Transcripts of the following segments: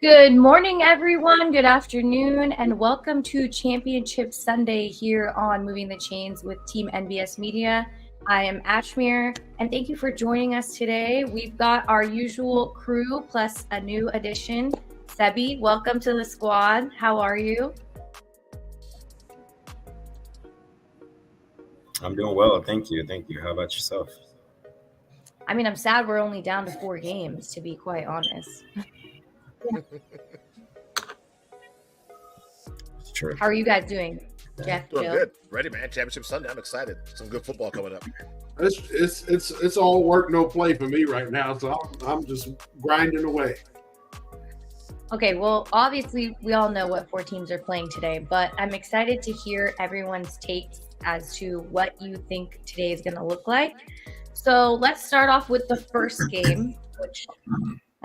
Good morning, everyone. Good afternoon, and welcome to Championship Sunday here on Moving the Chains with Team NBS Media. I am Ashmere, and thank you for joining us today. We've got our usual crew plus a new addition. Sheby, welcome to the squad. How are you? I'm doing well. Thank you. How about yourself? I mean, I'm sad we're only down to 4 games, to be quite honest. It's true. How are you guys doing? Jeff, Doing Joe? good. Ready, man. Championship Sunday. I'm excited. Some good football coming up. It's all work, no play for me right now. So I'm just grinding away. Okay, well, obviously, we all know what 4 teams are playing today, but I'm excited to hear everyone's takes as to what you think today is going to look like. So let's start off with the first game, which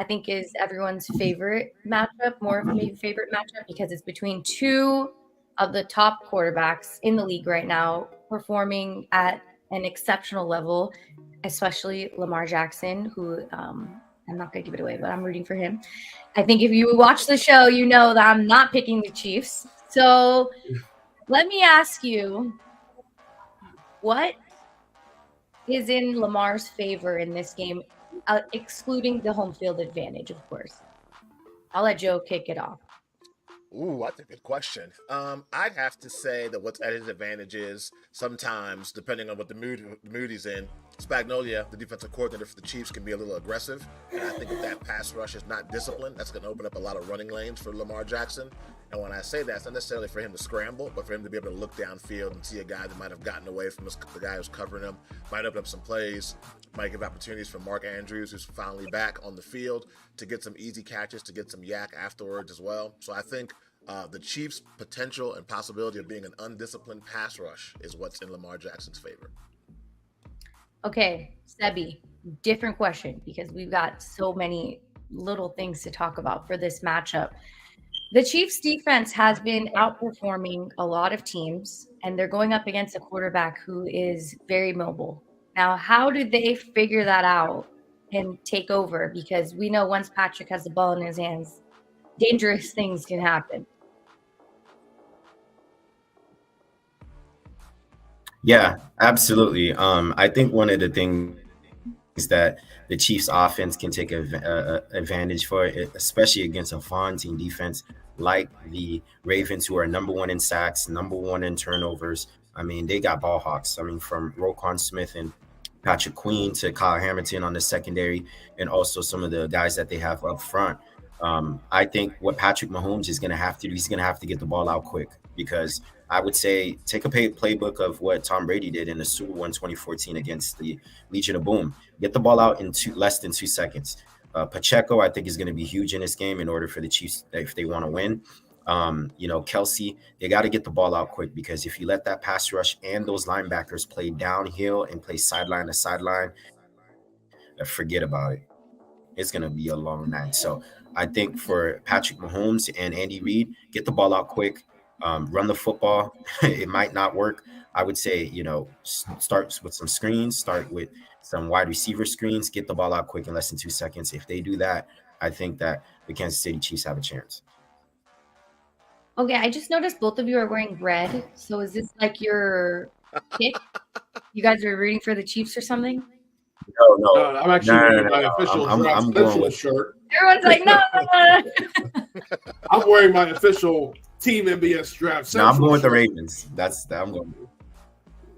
I think is everyone's favorite matchup, more of a favorite matchup, because it's between 2 of the top quarterbacks in the league right now, performing at an exceptional level, especially Lamar Jackson, who I'm not going to give it away, but I'm rooting for him. I think if you watch the show, you know that I'm not picking the Chiefs. So let me ask you, what is in Lamar's favor in this game, excluding the home field advantage, of course? I'll let Joe kick it off. Ooh, that's a good question. I'd have to say that what's at his advantage is sometimes, depending on what the mood he's in, Spagnuolo, the defensive coordinator for the Chiefs, can be a little aggressive. And I think if that pass rush is not disciplined, that's going to open up a lot of running lanes for Lamar Jackson. And when I say that, it's not necessarily for him to scramble, but for him to be able to look downfield and see a guy that might have gotten away from the guy who's covering him, might open up some plays, might give opportunities for Mark Andrews, who's finally back on the field, to get some easy catches, to get some yak afterwards as well. So I think the Chiefs' potential and possibility of being an undisciplined pass rush is what's in Lamar Jackson's favor. Okay, Sheby, different question, because we've got so many little things to talk about for this matchup. The Chiefs' defense has been outperforming a lot of teams, and they're going up against a quarterback who is very mobile. Now, how did they figure that out and take over? Because we know once Patrick has the ball in his hands, dangerous things can happen. Yeah, absolutely. I think one of the things that the Chiefs offense can take advantage for, especially against a Fontaine defense like the Ravens, who are number 1 in sacks, number 1 in turnovers. I mean, they got ball hawks. I mean, from Roquan Smith and Patrick Queen to Kyle Hamilton on the secondary, and also some of the guys that they have up front. I think what Patrick Mahomes is going to have to do, he's going to have to get the ball out quick, because I would say take a playbook of what Tom Brady did in the Super Bowl in 2014 against the Legion of Boom. Get the ball out in less than 2 seconds. Pacheco, I think, is going to be huge in this game in order for the Chiefs if they want to win. Kelsey, they got to get the ball out quick, because if you let that pass rush and those linebackers play downhill and play sideline to sideline, forget about it. It's going to be a long night. So I think for Patrick Mahomes and Andy Reid, get the ball out quick. Run the football. It might not work. I would say, start with some screens, start with some wide receiver screens, get the ball out quick in less than 2 seconds. If they do that, I think that the Kansas City Chiefs have a chance. Okay, I just noticed both of you are wearing red. So is this like your pick? You guys are rooting for the Chiefs or something? No, I'm actually wearing my official I'm going with shirt. Everyone's like, no. I'm wearing my official Team NBS Draft Central. No, I'm going with the shirt. Ravens. I'm going.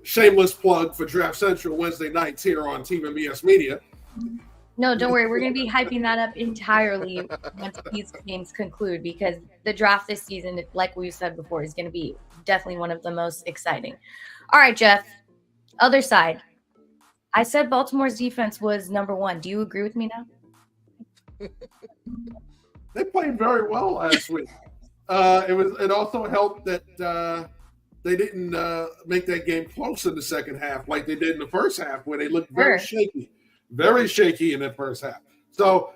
Shameless plug for Draft Central Wednesday nights here on Team NBS Media. No, don't worry. We're going to be hyping that up entirely once these games conclude, because the draft this season, like we said before, is going to be definitely one of the most exciting. All right, Jeff, other side. I said Baltimore's defense was number 1. Do you agree with me now? They played very well last week. It also helped that they didn't make that game close in the second half like they did in the first half, where they looked very shaky in the first half. So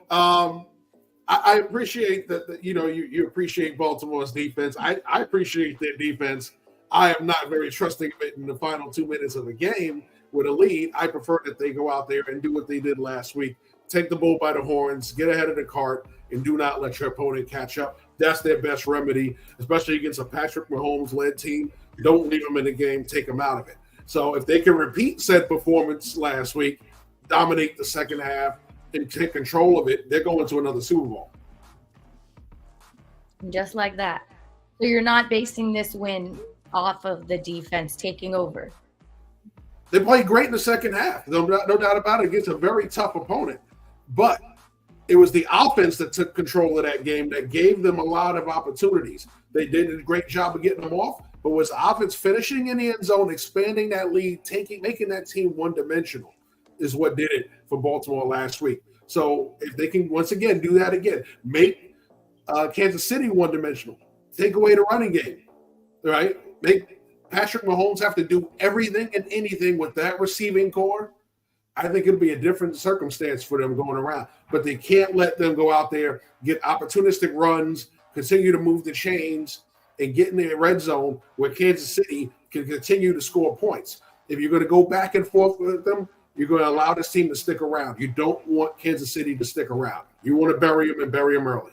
I appreciate that. You appreciate Baltimore's defense. I appreciate their defense. I am not very trusting of it in the final 2 minutes of the game with a lead, I prefer that they go out there and do what they did last week. Take the bull by the horns, get ahead of the cart, and do not let your opponent catch up. That's their best remedy, especially against a Patrick Mahomes-led team. Don't leave them in the game. Take them out of it. So if they can repeat said performance last week, dominate the second half, and take control of it, they're going to another Super Bowl. Just like that. So you're not basing this win off of the defense taking over? They played great in the second half. No doubt about it, against a very tough opponent. But it was the offense that took control of that game that gave them a lot of opportunities. They did a great job of getting them off, but was the offense finishing in the end zone, expanding that lead, making that team one-dimensional is what did it for Baltimore last week. So if they can, once again, do that again, make Kansas City one-dimensional, take away the running game, right? Make Patrick Mahomes have to do everything and anything with that receiving core, I think it'll be a different circumstance for them going around. But they can't let them go out there, get opportunistic runs, continue to move the chains, and get in the red zone where Kansas City can continue to score points. If you're going to go back and forth with them, you're going to allow this team to stick around. You don't want Kansas City to stick around. You want to bury them and bury them early.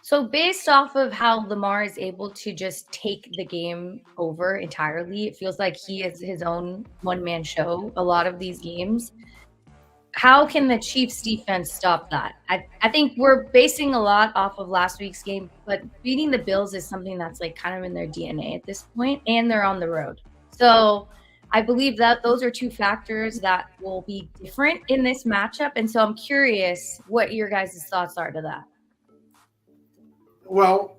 So based off of how Lamar is able to just take the game over entirely, it feels like he is his own one-man show a lot of these games. How can the Chiefs defense stop that? I think we're basing a lot off of last week's game, but beating the Bills is something that's like kind of in their DNA at this point, and they're on the road. So I believe that those are two factors that will be different in this matchup. And so I'm curious what your guys' thoughts are to that. Well,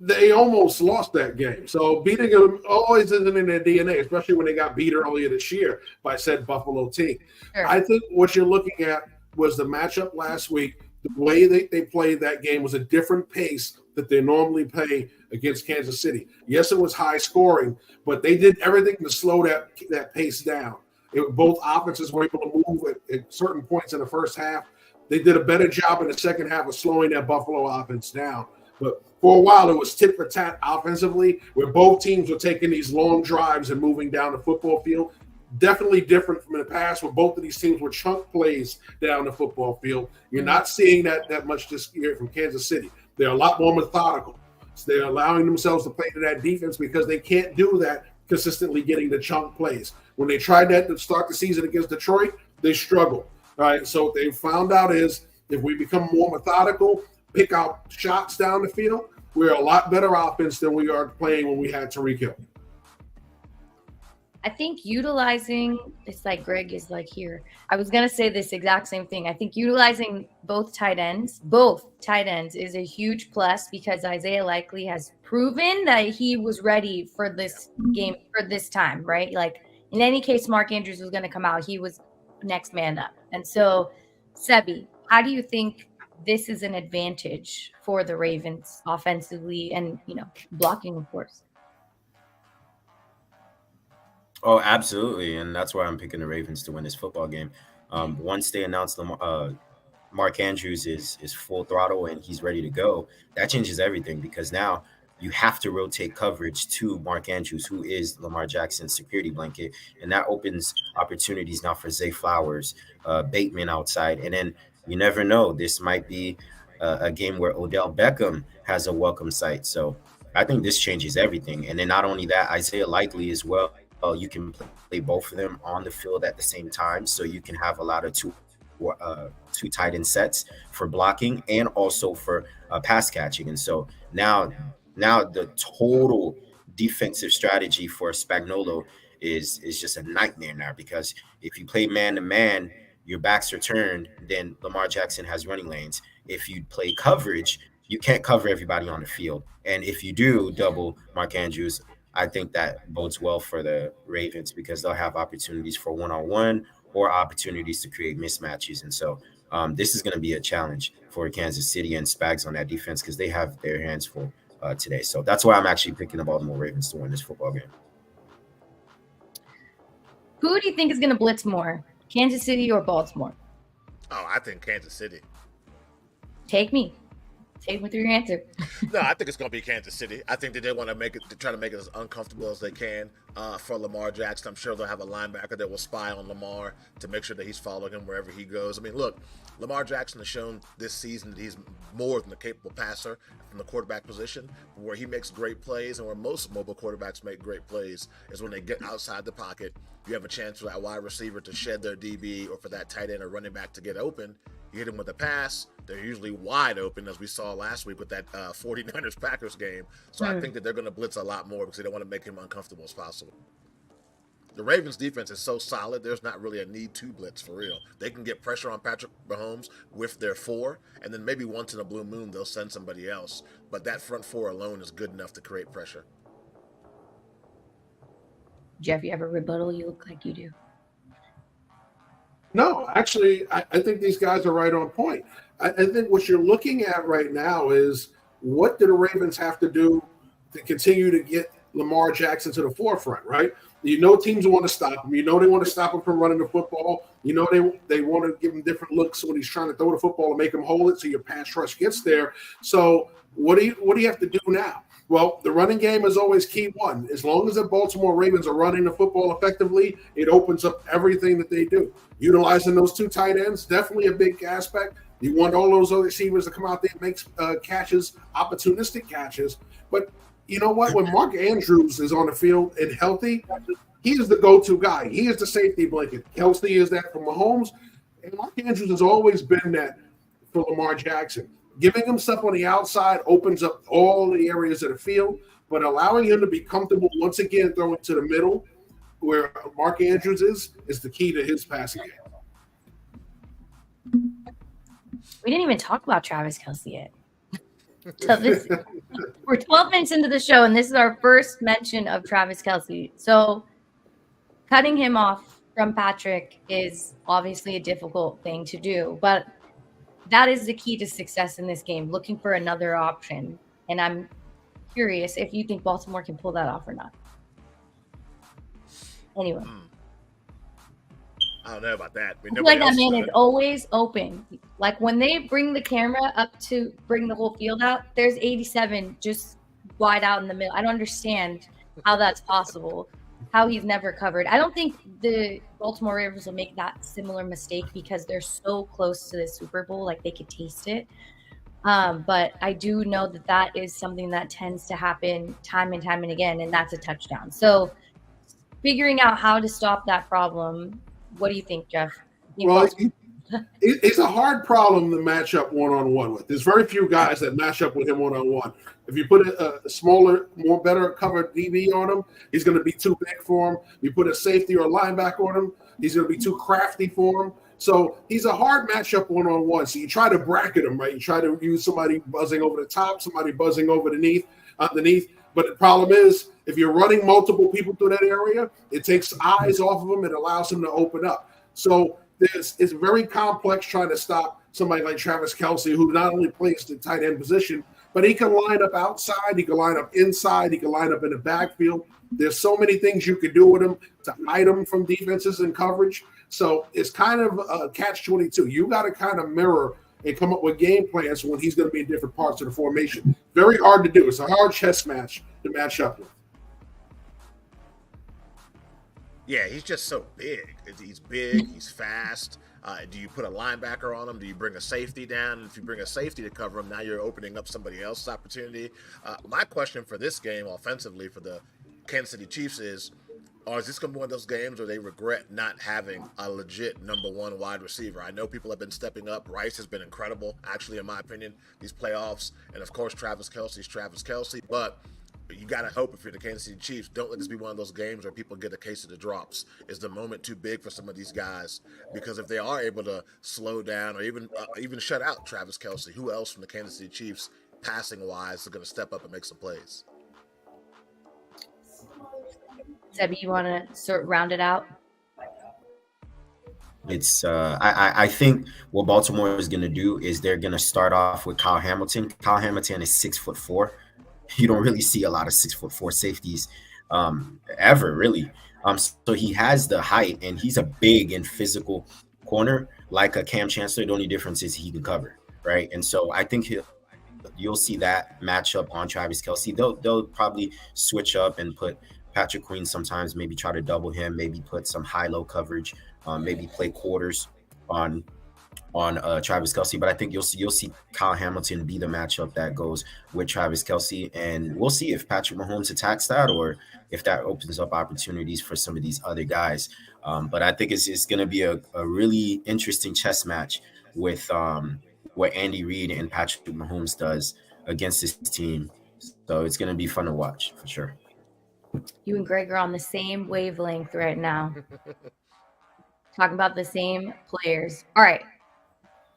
they almost lost that game. So beating them always isn't in their DNA, especially when they got beat earlier this year by said Buffalo team. Sure. I think what you're looking at was the matchup last week. The way they played that game was a different pace that they normally play against Kansas City. Yes, it was high scoring, but they did everything to slow that pace down. Both offenses were able to move at certain points in the first half. They did a better job in the second half of slowing that Buffalo offense down. But for a while, it was tit for tat offensively, where both teams were taking these long drives and moving down the football field. Definitely different from in the past, where both of these teams were chunk plays down the football field. You're not seeing that much this year from Kansas City. They're a lot more methodical. So they're allowing themselves to play to that defense because they can't do that consistently, getting the chunk plays. When they tried that to start the season against Detroit, they struggled. All right, so what they found out is if we become more methodical, pick out shots down the field, we're a lot better offense than we are playing when we had Tyreek Hill. I think utilizing, it's like Greg is like here. I was going to say this exact same thing. I think utilizing both tight ends is a huge plus because Isaiah Likely has proven that he was ready for this game, for this time, right? Like in any case, Mark Andrews was going to come out. He was next man up. And so, Sheby, how do you think this is an advantage for the Ravens offensively and, blocking, of course? Oh, absolutely. And that's why I'm picking the Ravens to win this football game. Once they announced Mark Andrews is full throttle and he's ready to go, that changes everything because now you have to rotate coverage to Mark Andrews, who is Lamar Jackson's security blanket. And that opens opportunities now for Zay Flowers, Bateman outside. And then you never know. This might be a game where Odell Beckham has a welcome sight. So I think this changes everything. And then not only that, Isaiah Likely as well. You can play both of them on the field at the same time. So you can have a lot of two tight end sets for blocking and also for pass catching. And so now the total defensive strategy for Spagnuolo is just a nightmare now because if you play man-to-man, your backs are turned, then Lamar Jackson has running lanes. If you play coverage, you can't cover everybody on the field. And if you do double Mark Andrews, I think that bodes well for the Ravens because they'll have opportunities for one-on-one or opportunities to create mismatches. And so this is going to be a challenge for Kansas City and Spags on that defense because they have their hands full today. So that's why I'm actually picking the Baltimore Ravens to win this football game. Who do you think is going to blitz more, Kansas City or Baltimore? Oh, I think Kansas City. Take me. Take with your answer. No, I think it's going to be Kansas City. I think that they want to try to make it as uncomfortable as they can for Lamar Jackson. I'm sure they'll have a linebacker that will spy on Lamar to make sure that he's following him wherever he goes. I mean, look, Lamar Jackson has shown this season that he's more than a capable passer from the quarterback position. Where he makes great plays and where most mobile quarterbacks make great plays is when they get outside the pocket. You have a chance for that wide receiver to shed their DB or for that tight end or running back to get open. You hit them with a pass, they're usually wide open, as we saw last week with that 49ers-Packers game. So I think that they're going to blitz a lot more because they don't want to make him uncomfortable as possible. The Ravens' defense is so solid, there's not really a need to blitz for real. They can get pressure on Patrick Mahomes with their four, and then maybe once in a blue moon they'll send somebody else. But that front four alone is good enough to create pressure. Jeff, you have a rebuttal? You look like you do. No, actually, I think these guys are right on point. I think what you're looking at right now is what do the Ravens have to do to continue to get Lamar Jackson to the forefront, right? You know teams want to stop him. You know they want to stop him from running the football. You know they want to give him different looks when he's trying to throw the football and make him hold it so your pass rush gets there. So what do you have to do now? Well, the running game is always key one. As long as the Baltimore Ravens are running the football effectively, it opens up everything that they do. Utilizing those two tight ends, definitely a big aspect. You want all those other receivers to come out there and make catches, opportunistic catches. But you know what? When Mark Andrews is on the field and healthy, he is the go-to guy. He is the safety blanket. Kelsey is that for Mahomes. And Mark Andrews has always been that for Lamar Jackson. Giving him stuff on the outside opens up all the areas of the field, but allowing him to be comfortable once again throwing to the middle where Mark Andrews is the key to his passing game. We didn't even talk about Travis Kelce yet. So we're 12 minutes into the show, and this is our first mention of Travis Kelce. So cutting him off from Patrick is obviously a difficult thing to do, but that is the key to success in this game, looking for another option. And I'm curious if you think Baltimore can pull that off or not. Anyway. I don't know about that. I feel like that man is always open. Like when they bring the camera up to bring the whole field out, there's 87 just wide out in the middle. I don't understand how that's possible, how he's never covered. I don't think the Baltimore Ravens will make that similar mistake because they're so close to the Super Bowl, like they could taste it. But I do know that is something that tends to happen time and time and again, and that's a touchdown. So figuring out how to stop that problem, what do you think, Jeff? Well, it's a hard problem to match up one-on-one with. There's very few guys that match up with him one-on-one. If you put a smaller, better covered DB on him, he's going to be too big for him. You put a safety or a linebacker on him, he's going to be too crafty for him. So he's a hard matchup one-on-one. So you try to bracket him, right? You try to use somebody buzzing over the top, somebody buzzing over underneath. But the problem is, if you're running multiple people through that area, it takes eyes off of them and allows them to open up. So it's very complex trying to stop somebody like Travis Kelce, who not only plays the tight end position, but he can line up outside, he can line up inside, he can line up in the backfield. There's so many things you can do with him to hide him from defenses and coverage. So it's kind of a catch-22. You got to kind of mirror and come up with game plans when he's going to be in different parts of the formation. Very hard to do. It's a hard chess match to match up with. Yeah, he's just so big. He's big. He's fast. Do you put a linebacker on him? Do you bring a safety down? And if you bring a safety to cover him, now you're opening up somebody else's opportunity. My question for this game offensively for the Kansas City Chiefs is this going to be one of those games where they regret not having a legit number one wide receiver? I know people have been stepping up. Rice has been incredible, actually, in my opinion, these playoffs. And, of course, Travis Kelce. But you got to hope if you're the Kansas City Chiefs, don't let this be one of those games where people get a case of the drops. Is the moment too big for some of these guys? Because if they are able to slow down or even shut out Travis Kelce, who else from the Kansas City Chiefs, passing-wise, is going to step up and make some plays? Sheby, you want to sort of round it out? It's I think what Baltimore is going to do is they're going to start off with Kyle Hamilton. Kyle Hamilton is 6'4". You don't really see a lot of 6'4" safeties ever, really. So he has the height, and he's a big and physical corner like a Cam Chancellor. The only difference is he can cover, right? And so I think he'll you'll see that matchup on Travis Kelce. They'll probably switch up and put Patrick Queen sometimes, maybe try to double him, maybe put some high-low coverage, maybe play quarters on Travis Kelce. But I think you'll see Kyle Hamilton be the matchup that goes with Travis Kelce, and we'll see if Patrick Mahomes attacks that or if that opens up opportunities for some of these other guys. But I think it's going to be a really interesting chess match with what Andy Reid and Patrick Mahomes does against this team. So it's going to be fun to watch for sure. You and Greg are on the same wavelength right now. Talking about the same players. All right.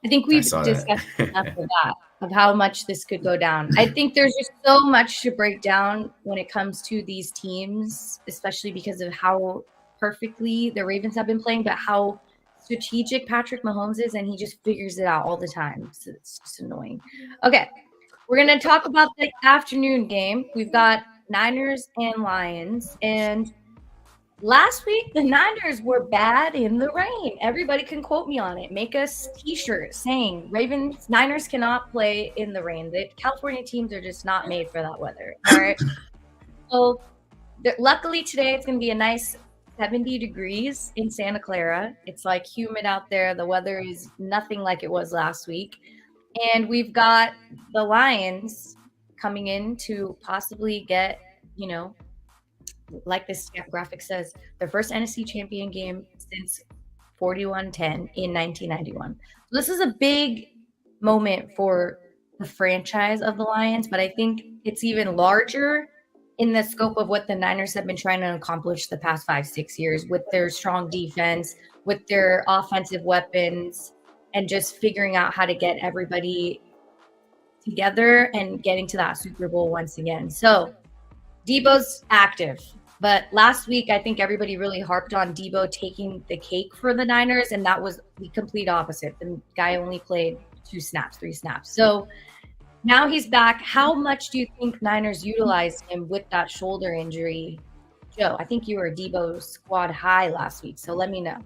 I think we've discussed enough of that, of how much this could go down. I think there's just so much to break down when it comes to these teams, especially because of how perfectly the Ravens have been playing, but how strategic Patrick Mahomes is, and he just figures it out all the time. So it's just annoying. Okay, we're going to talk about the afternoon game. We've got Niners and Lions, and last week, the Niners were bad in the rain. Everybody can quote me on it. Make us t-shirts saying Niners cannot play in the rain. The California teams are just not made for that weather. All right. So luckily today it's going to be a nice 70 degrees in Santa Clara. It's like humid out there. The weather is nothing like it was last week. And we've got the Lions coming in to possibly get, like this graphic says, their first NFC champion game since 41-10 in 1991. So this is a big moment for the franchise of the Lions, but I think it's even larger in the scope of what the Niners have been trying to accomplish the past 5-6 years with their strong defense, with their offensive weapons, and just figuring out how to get everybody together and getting to that Super Bowl once again. So Debo's active. But last week, I think everybody really harped on Debo taking the cake for the Niners, and that was the complete opposite. The guy only played 3 snaps. So now he's back. How much do you think Niners utilized him with that shoulder injury? Joe, I think you were a Debo squad high last week, so let me know.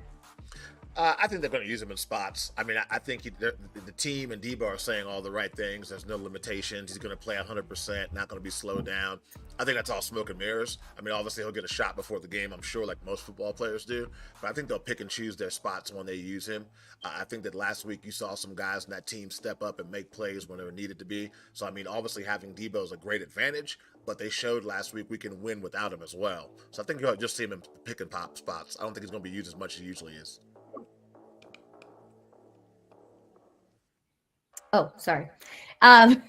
I think they're going to use him in spots. I mean, I think the team and Debo are saying all the right things. There's no limitations. He's going to play 100%, not going to be slowed down. I think that's all smoke and mirrors. I mean, obviously he'll get a shot before the game, I'm sure, like most football players do. But I think they'll pick and choose their spots when they use him. I think that last week you saw some guys in that team step up and make plays when they were needed to be. So, I mean, obviously having Debo is a great advantage, but they showed last week we can win without him as well. So I think you'll just see him in pick and pop spots. I don't think he's going to be used as much as he usually is. Oh, sorry. I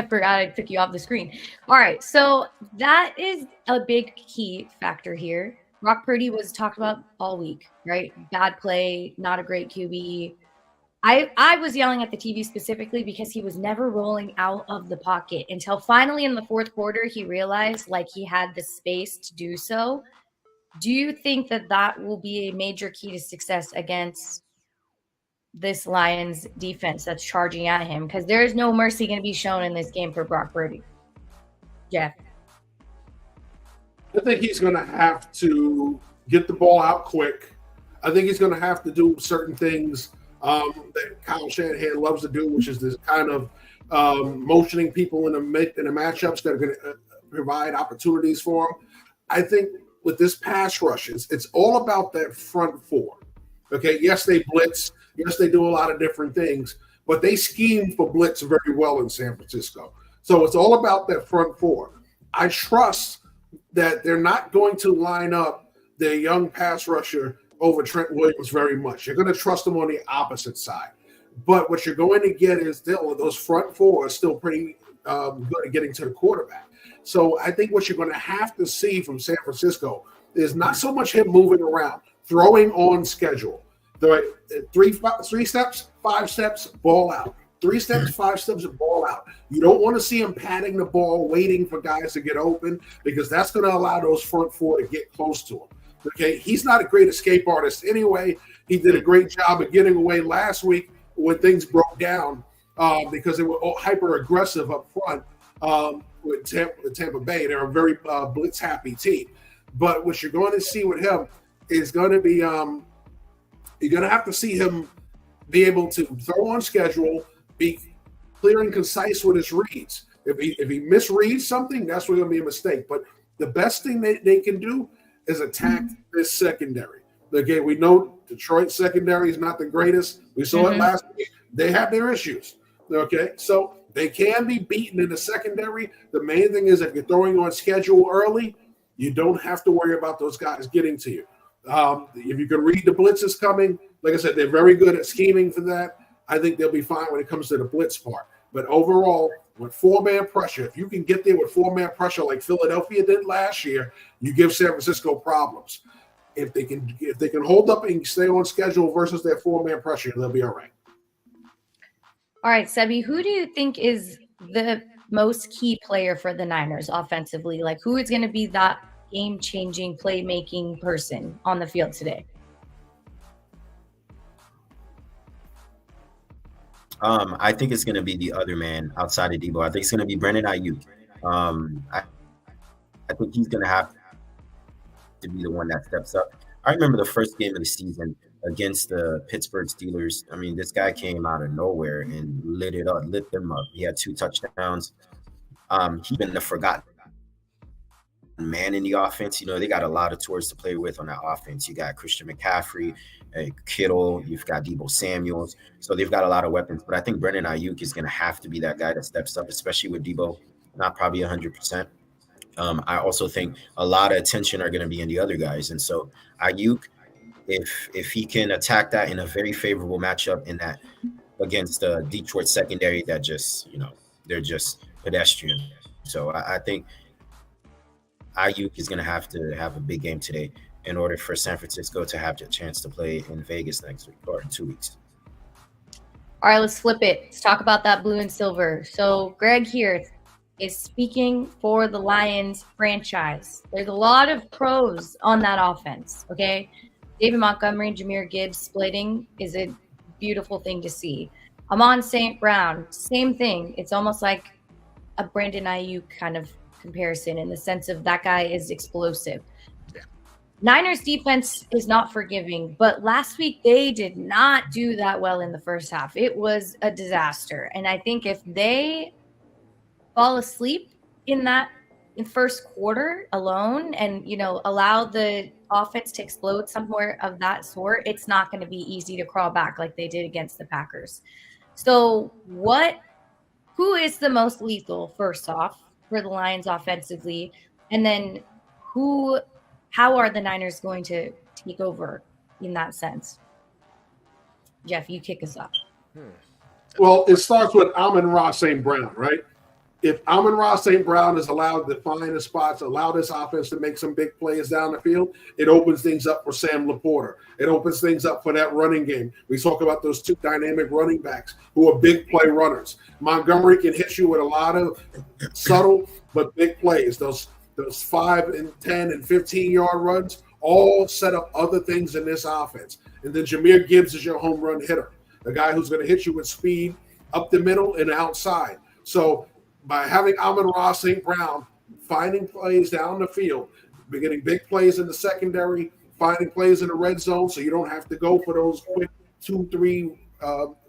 forgot I took you off the screen. All right. So that is a big key factor here. Brock Purdy was talked about all week, right? Bad play, not a great QB. I was yelling at the TV specifically because he was never rolling out of the pocket until finally in the fourth quarter, he realized like he had the space to do so. Do you think that will be a major key to success against this Lions defense that's charging at him? Because there's no mercy going to be shown in this game for Brock Purdy. Jeff? I think he's going to have to get the ball out quick. I think he's going to have to do certain things that Kyle Shanahan loves to do, which is this kind of motioning people in the matchups that are going to provide opportunities for him. I think with this pass rushes, it's all about that front four. Okay, yes, they blitz. Yes, they do a lot of different things, but they scheme for blitz very well in San Francisco. So it's all about that front four. I trust that they're not going to line up their young pass rusher over Trent Williams very much. You're going to trust them on the opposite side. But what you're going to get is still those front four are still pretty good at getting to the quarterback. So I think what you're going to have to see from San Francisco is not so much him moving around, throwing on schedule. The 3 steps, 5 steps, ball out. 3 steps, 5 steps, and ball out. You don't want to see him patting the ball, waiting for guys to get open, because that's going to allow those front four to get close to him. Okay, he's not a great escape artist anyway. He did a great job of getting away last week when things broke down because they were hyper aggressive up front with Tampa Bay. They're a very blitz happy team. But what you're going to see with him is going to be you're going to have to see him be able to throw on schedule, be clear and concise with his reads. If he misreads something, that's going to be a mistake. But the best thing they can do is attack this secondary. Okay, we know Detroit secondary is not the greatest. We saw it last week. They have their issues. Okay, so they can be beaten in the secondary. The main thing is if you're throwing on schedule early, you don't have to worry about those guys getting to you. If you can read the blitzes coming, like I said, they're very good at scheming for that. I think they'll be fine when it comes to the blitz part. But overall, with four-man pressure, if you can get there with four-man pressure like Philadelphia did last year, you give San Francisco problems. If they can hold up and stay on schedule versus their four-man pressure, they'll be all right. All right, Sheby, who do you think is the most key player for the Niners offensively? Like, who is going to be that game-changing, playmaking person on the field today? I think it's going to be the other man outside of Debo. I think it's going to be Brandon Ayuk. I think he's going to have to be the one that steps up. I remember the first game of the season against the Pittsburgh Steelers. I mean, this guy came out of nowhere and lit them up. He had 2 touchdowns. He's been the forgotten man in the offense. You know, they got a lot of tours to play with on that offense. You got Christian McCaffrey, Kittle, you've got Deebo Samuels. So they've got a lot of weapons. But I think Brandon Ayuk is going to have to be that guy that steps up, especially with Deebo not probably 100%. I also think a lot of attention are going to be in the other guys. And so Ayuk, if he can attack that in a very favorable matchup in that against the Detroit secondary that just, you know, they're just pedestrian. So I think Ayuk is going to have a big game today in order for San Francisco to have the chance to play in Vegas next week or in 2 weeks. All right, let's flip it. Let's talk about that blue and silver. So Greg here is speaking for the Lions franchise. There's a lot of pros on that offense, okay? David Montgomery and Jahmyr Gibbs splitting is a beautiful thing to see. Amon St. Brown, same thing. It's almost like a Brandon Ayuk kind of comparison in the sense of that guy is explosive. Yeah. Niners defense is not forgiving, but last week they did not do that well in the first half. It was a disaster. And I think if they fall asleep in first quarter alone and, you know, allow the offense to explode somewhere of that sort, it's not going to be easy to crawl back like they did against the Packers. So who is the most lethal first off for the Lions offensively? And then how are the Niners going to take over in that sense? Jeff, you kick us off. Well, it starts with Amon-Ra St. Brown, right? If Amon-Ra St. Brown is allowed to find the spots, allow this offense to make some big plays down the field, it opens things up for Sam Laporta. It opens things up for that running game. We talk about those 2 dynamic running backs who are big play runners. Montgomery can hit you with a lot of subtle but big plays. Those 5 and 10 and 15-yard runs all set up other things in this offense. And then Jahmyr Gibbs is your home run hitter, the guy who's going to hit you with speed up the middle and outside. So by having Amon-Ra St. Brown finding plays down the field, getting big plays in the secondary, finding plays in the red zone, so you don't have to go for those quick 2, 3,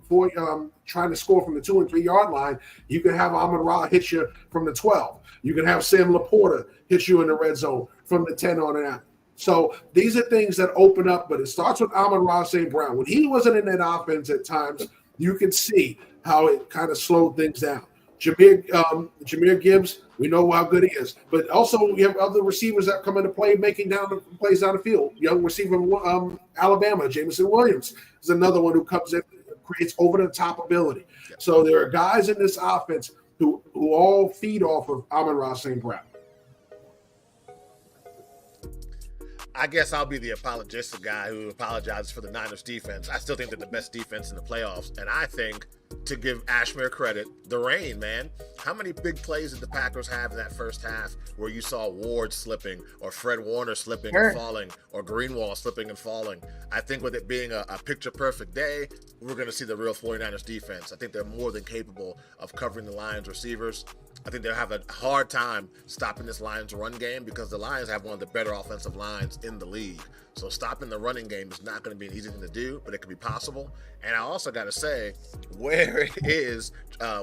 4, trying to score from the 2 and 3 yard line. You can have Amon-Ra hit you from the 12. You can have Sam Laporta hit you in the red zone from the 10 on out. So these are things that open up, but it starts with Amon-Ra St. Brown. When he wasn't in that offense at times, you can see how it kind of slowed things down. Jahmyr Gibbs, we know how good he is. But also we have other receivers that come into play making plays down the field. Young receiver from Alabama, Jameson Williams, is another one who comes in and creates over-the-top ability. So there are guys in this offense who all feed off of Amon-Ra St. Brown. I guess I'll be the apologistic guy who apologizes for the Niners defense. I still think they're the best defense in the playoffs. And I think, to give Ashmere credit, the rain, man. How many big plays did the Packers have in that first half where you saw Ward slipping or Fred Warner slipping and falling or Greenwall slipping and falling? I think with it being a picture-perfect day, we're going to see the real 49ers defense. I think they're more than capable of covering the Lions receivers. I think they'll have a hard time stopping this Lions run game because the Lions have one of the better offensive lines in the league. So stopping the running game is not going to be an easy thing to do, but it could be possible. And I also got to say, where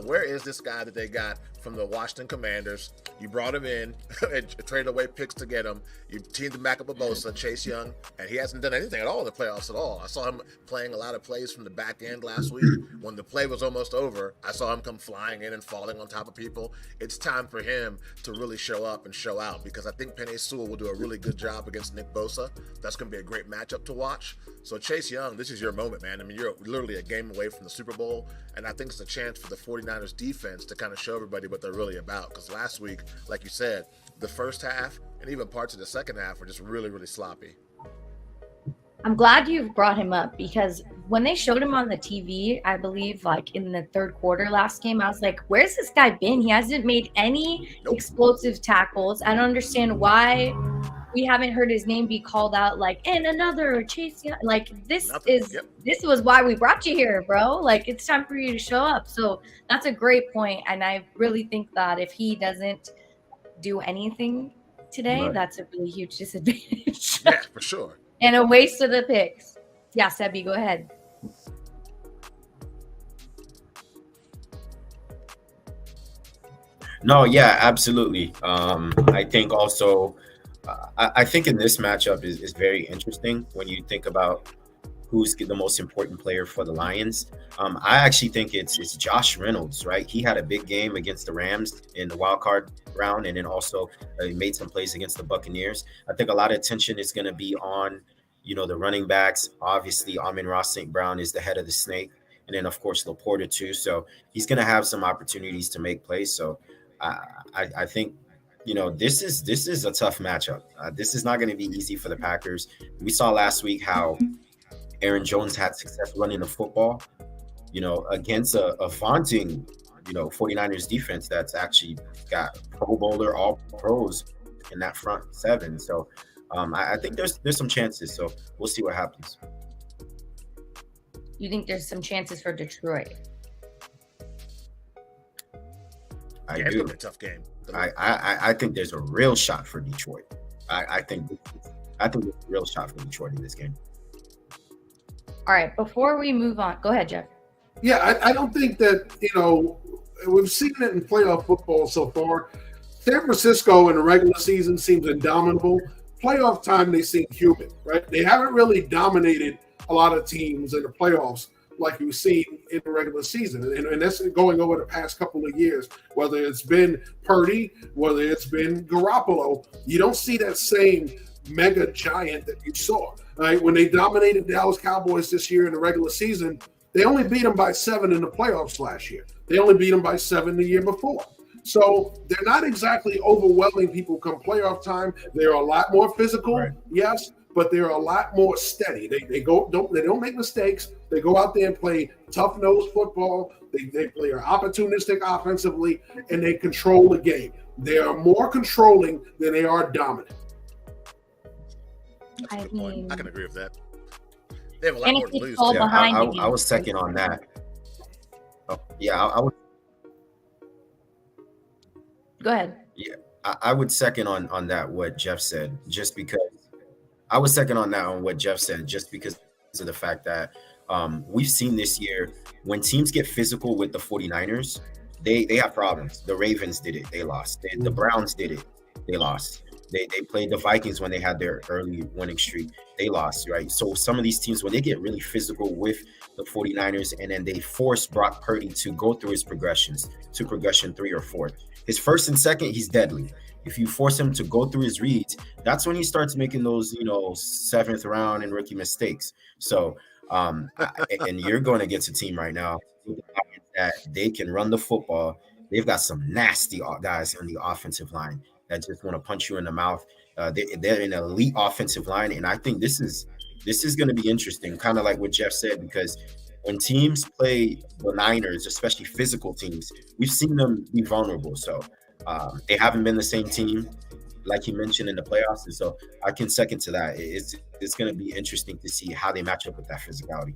where is this guy that they got from the Washington Commanders? You brought him in and traded away picks to get him. You teamed him back up with Bosa, Chase Young, and he hasn't done anything at all in the playoffs at all. I saw him playing a lot of plays from the back end last week. When the play was almost over, I saw him come flying in and falling on top of people. It's time for him to really show up and show out, because I think Penei Sewell will do a really good job against Nick Bosa. That's going to be a great matchup to watch. So Chase Young, this is your moment, man. I mean, you're literally a game away from the Super Bowl, and I think it's a chance for the 49ers defense to kind of show everybody what they're really about, because last week, like you said, the first half and even parts of the second half were just really, really sloppy. I'm glad you brought him up, because when they showed him on the TV, I believe like in the third quarter last game, I was like, where's this guy been? He hasn't made any explosive tackles. I don't understand why we haven't heard his name be called out, like, and another Chase Young. Like, this was why we brought you here, bro. Like, it's time for you to show up. So that's a great point. And I really think that if he doesn't do anything today, that's a really huge disadvantage. Yeah, for sure. And a waste of the picks. Yeah, Sheby, go ahead. No, yeah, absolutely. I think also, I think in this matchup is very interesting when you think about who's the most important player for the Lions. I actually think it's Josh Reynolds, right? He had a big game against the Rams in the wild card round, and then also he made some plays against the Buccaneers. I think a lot of attention is going to be on, the running backs. Obviously, Amon-Ra St. Brown is the head of the snake, and then of course Laporta too. So he's going to have some opportunities to make plays. So I think, this is a tough matchup. This is not going to be easy for the Packers. We saw last week how Aaron Jones had success running the football, against a vaunting, 49ers defense that's actually got Pro Bowler, all pros in that front seven. So I think there's some chances. So we'll see what happens. You think there's some chances for Detroit? I It's do. gonna be a tough game. I think there's a real shot for Detroit. I think there's a real shot for Detroit in this game. All right, before we move on, go ahead, Jeff. Yeah, I don't think that, we've seen it in playoff football so far. San Francisco in the regular season seems indomitable. Playoff time, they seem human, right? They haven't really dominated a lot of teams in the playoffs like you've seen in the regular season. And that's going over the past couple of years, whether it's been Purdy, whether it's been Garoppolo. You don't see that same mega giant that you saw. Right? When they dominated the Dallas Cowboys this year in the regular season, they only beat them by 7 in the playoffs last year. They only beat them by 7 the year before. So they're not exactly overwhelming people come playoff time. They're a lot more physical, yes, but they're a lot more steady. They don't make mistakes. They go out there and play tough-nosed football. They play opportunistic offensively, and they control the game. They are more controlling than they are dominant. That's a good point. I can agree with that. They have a lot And more if to they lose. fall too. behind I was second on that. Oh, yeah, I would. Go ahead. Yeah, I would second on that what Jeff said, just because I was second on that on what Jeff said, just because of the fact that we've seen this year when teams get physical with the 49ers, they have problems. The Ravens did it, they lost. The Browns did it, they lost. They played the Vikings when they had their early winning streak. They lost, right? So some of these teams, when they get really physical with the 49ers and then they force Brock Purdy to go through his progressions to progression 3 or 4. His first and second, he's deadly. If you force him to go through his reads, that's when he starts making those, 7th round and rookie mistakes. So, and you're going against a team right now that they can run the football. They've got some nasty guys on the offensive line that just want to punch you in the mouth. They're an elite offensive line, and I think this is going to be interesting, kind of like what Jeff said, because when teams play the Niners, especially physical teams, we've seen them be vulnerable. So they haven't been the same team, like you mentioned, in the playoffs, and so I can second to that. It's going to be interesting to see how they match up with that physicality.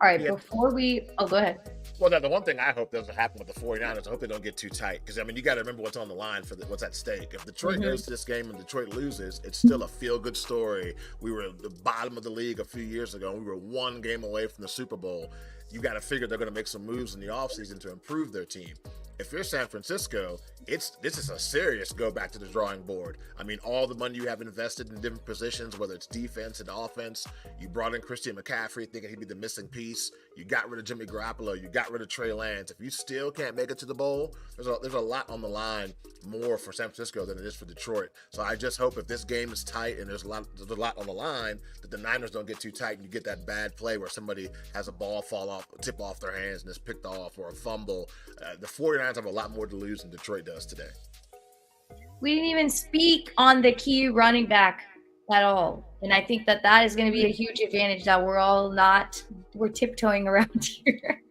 All right, before we – oh, go ahead. Well, now, the one thing I hope doesn't happen with the 49ers, I hope they don't get too tight. Because, I mean, you got to remember what's on the line for what's at stake. If Detroit goes to this game and Detroit loses, it's still a feel-good story. We were at the bottom of the league a few years ago, and we were one game away from the Super Bowl. You got to figure they're going to make some moves in the offseason to improve their team. If you're San Francisco, this is a serious go back to the drawing board. I mean, all the money you have invested in different positions, whether it's defense and offense, you brought in Christian McCaffrey thinking he'd be the missing piece. You got rid of Jimmy Garoppolo. You got rid of Trey Lance. If you still can't make it to the bowl, there's a lot on the line more for San Francisco than it is for Detroit. So I just hope if this game is tight and there's a lot on the line, that the Niners don't get too tight and you get that bad play where somebody has a ball tip off their hands and it's picked off, or a fumble. The 49ers have a lot more to lose than Detroit does today. We didn't even speak on the key running back at all. And I think that is going to be a huge advantage that we're tiptoeing around here.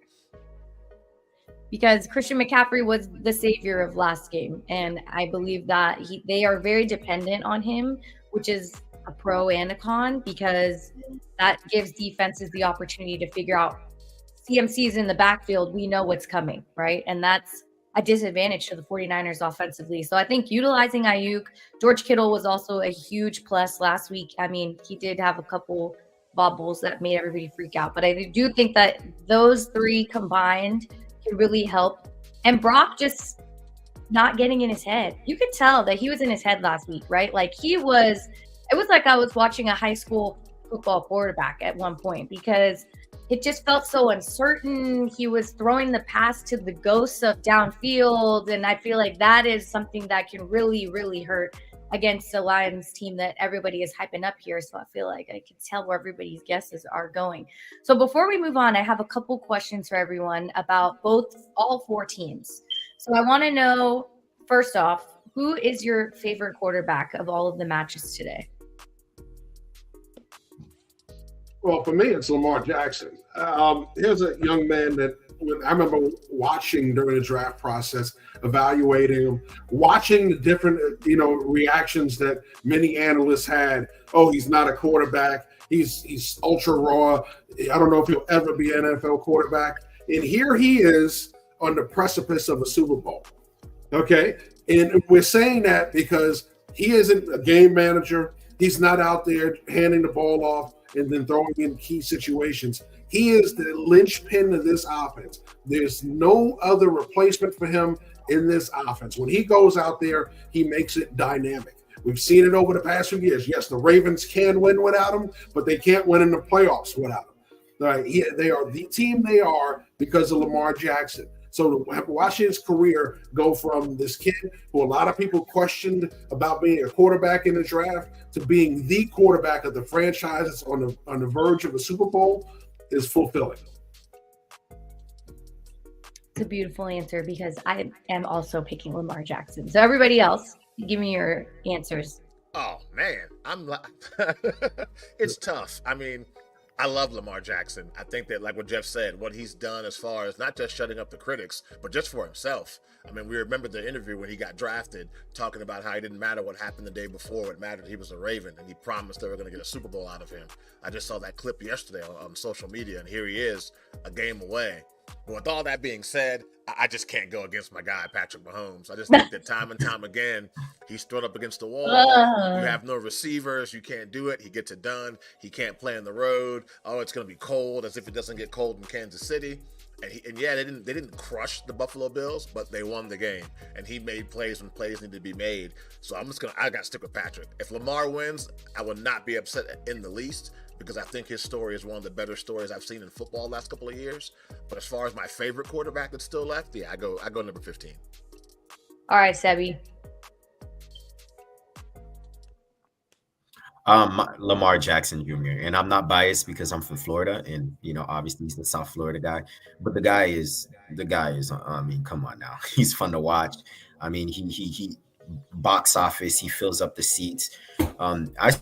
Because Christian McCaffrey was the savior of last game. And I believe that they are very dependent on him, which is a pro and a con, because that gives defenses the opportunity to figure out CMC's in the backfield. We know what's coming, right? And that's a disadvantage to the 49ers offensively. So I think utilizing Ayuk, George Kittle was also a huge plus last week. I mean, he did have a couple bobbles that made everybody freak out, but I do think that those three combined can really help. And Brock just not getting in his head. You could tell that he was in his head last week, right? Like it was like I was watching a high school football quarterback at one point, because it just felt so uncertain. He was throwing the pass to the ghosts of downfield. And I feel like that is something that can really, really hurt against the Lions team that everybody is hyping up here. So I feel like I can tell where everybody's guesses are going. So before we move on, I have a couple questions for everyone about all four teams. So I want to know, first off, who is your favorite quarterback of all of the matches today? Well, for me, it's Lamar Jackson. Here's a young man that I remember watching during the draft process, evaluating him, watching the different, reactions that many analysts had. Oh, he's not a quarterback. He's ultra raw. I don't know if he'll ever be an NFL quarterback. And here he is on the precipice of a Super Bowl. Okay. And we're saying that because he isn't a game manager. He's not out there handing the ball off and then throwing in key situations. He is the linchpin of this offense. There's no other replacement for him in this offense. When he goes out there, he makes it dynamic. We've seen it over the past few years. Yes, the Ravens can win without him, but they can't win in the playoffs without him. All right, they are the team they are because of Lamar Jackson. So to watch his career go from this kid who a lot of people questioned about being a quarterback in the draft to being the quarterback of the franchise on the verge of a Super Bowl is fulfilling. It's a beautiful answer, because I am also picking Lamar Jackson. So everybody else, give me your answers. Oh man, it's tough. I mean, I love Lamar Jackson. I think that, like what Jeff said, what he's done as far as not just shutting up the critics, but just for himself. I mean, we remember the interview when he got drafted, talking about how it didn't matter what happened the day before. What mattered, he was a Raven, and he promised they were going to get a Super Bowl out of him. I just saw that clip yesterday on social media, and here he is, a game away. But with all that being said, I just can't go against my guy, Patrick Mahomes. I just think that time and time again, he's thrown up against the wall. You have no receivers. You can't do it. He gets it done. He can't play on the road. Oh, it's going to be cold, as if it doesn't get cold in Kansas City. And yeah, they didn't crush the Buffalo Bills, but they won the game. And he made plays when plays needed to be made. So I got to stick with Patrick. If Lamar wins, I will not be upset in the least, because I think his story is one of the better stories I've seen in football the last couple of years. But as far as my favorite quarterback that's still left, yeah, I go number 15. All right, Sheby. Lamar Jackson Jr. And I'm not biased because I'm from Florida, and obviously he's the South Florida guy. But the guy is. I mean, come on now, he's fun to watch. I mean, he box office. He fills up the seats. I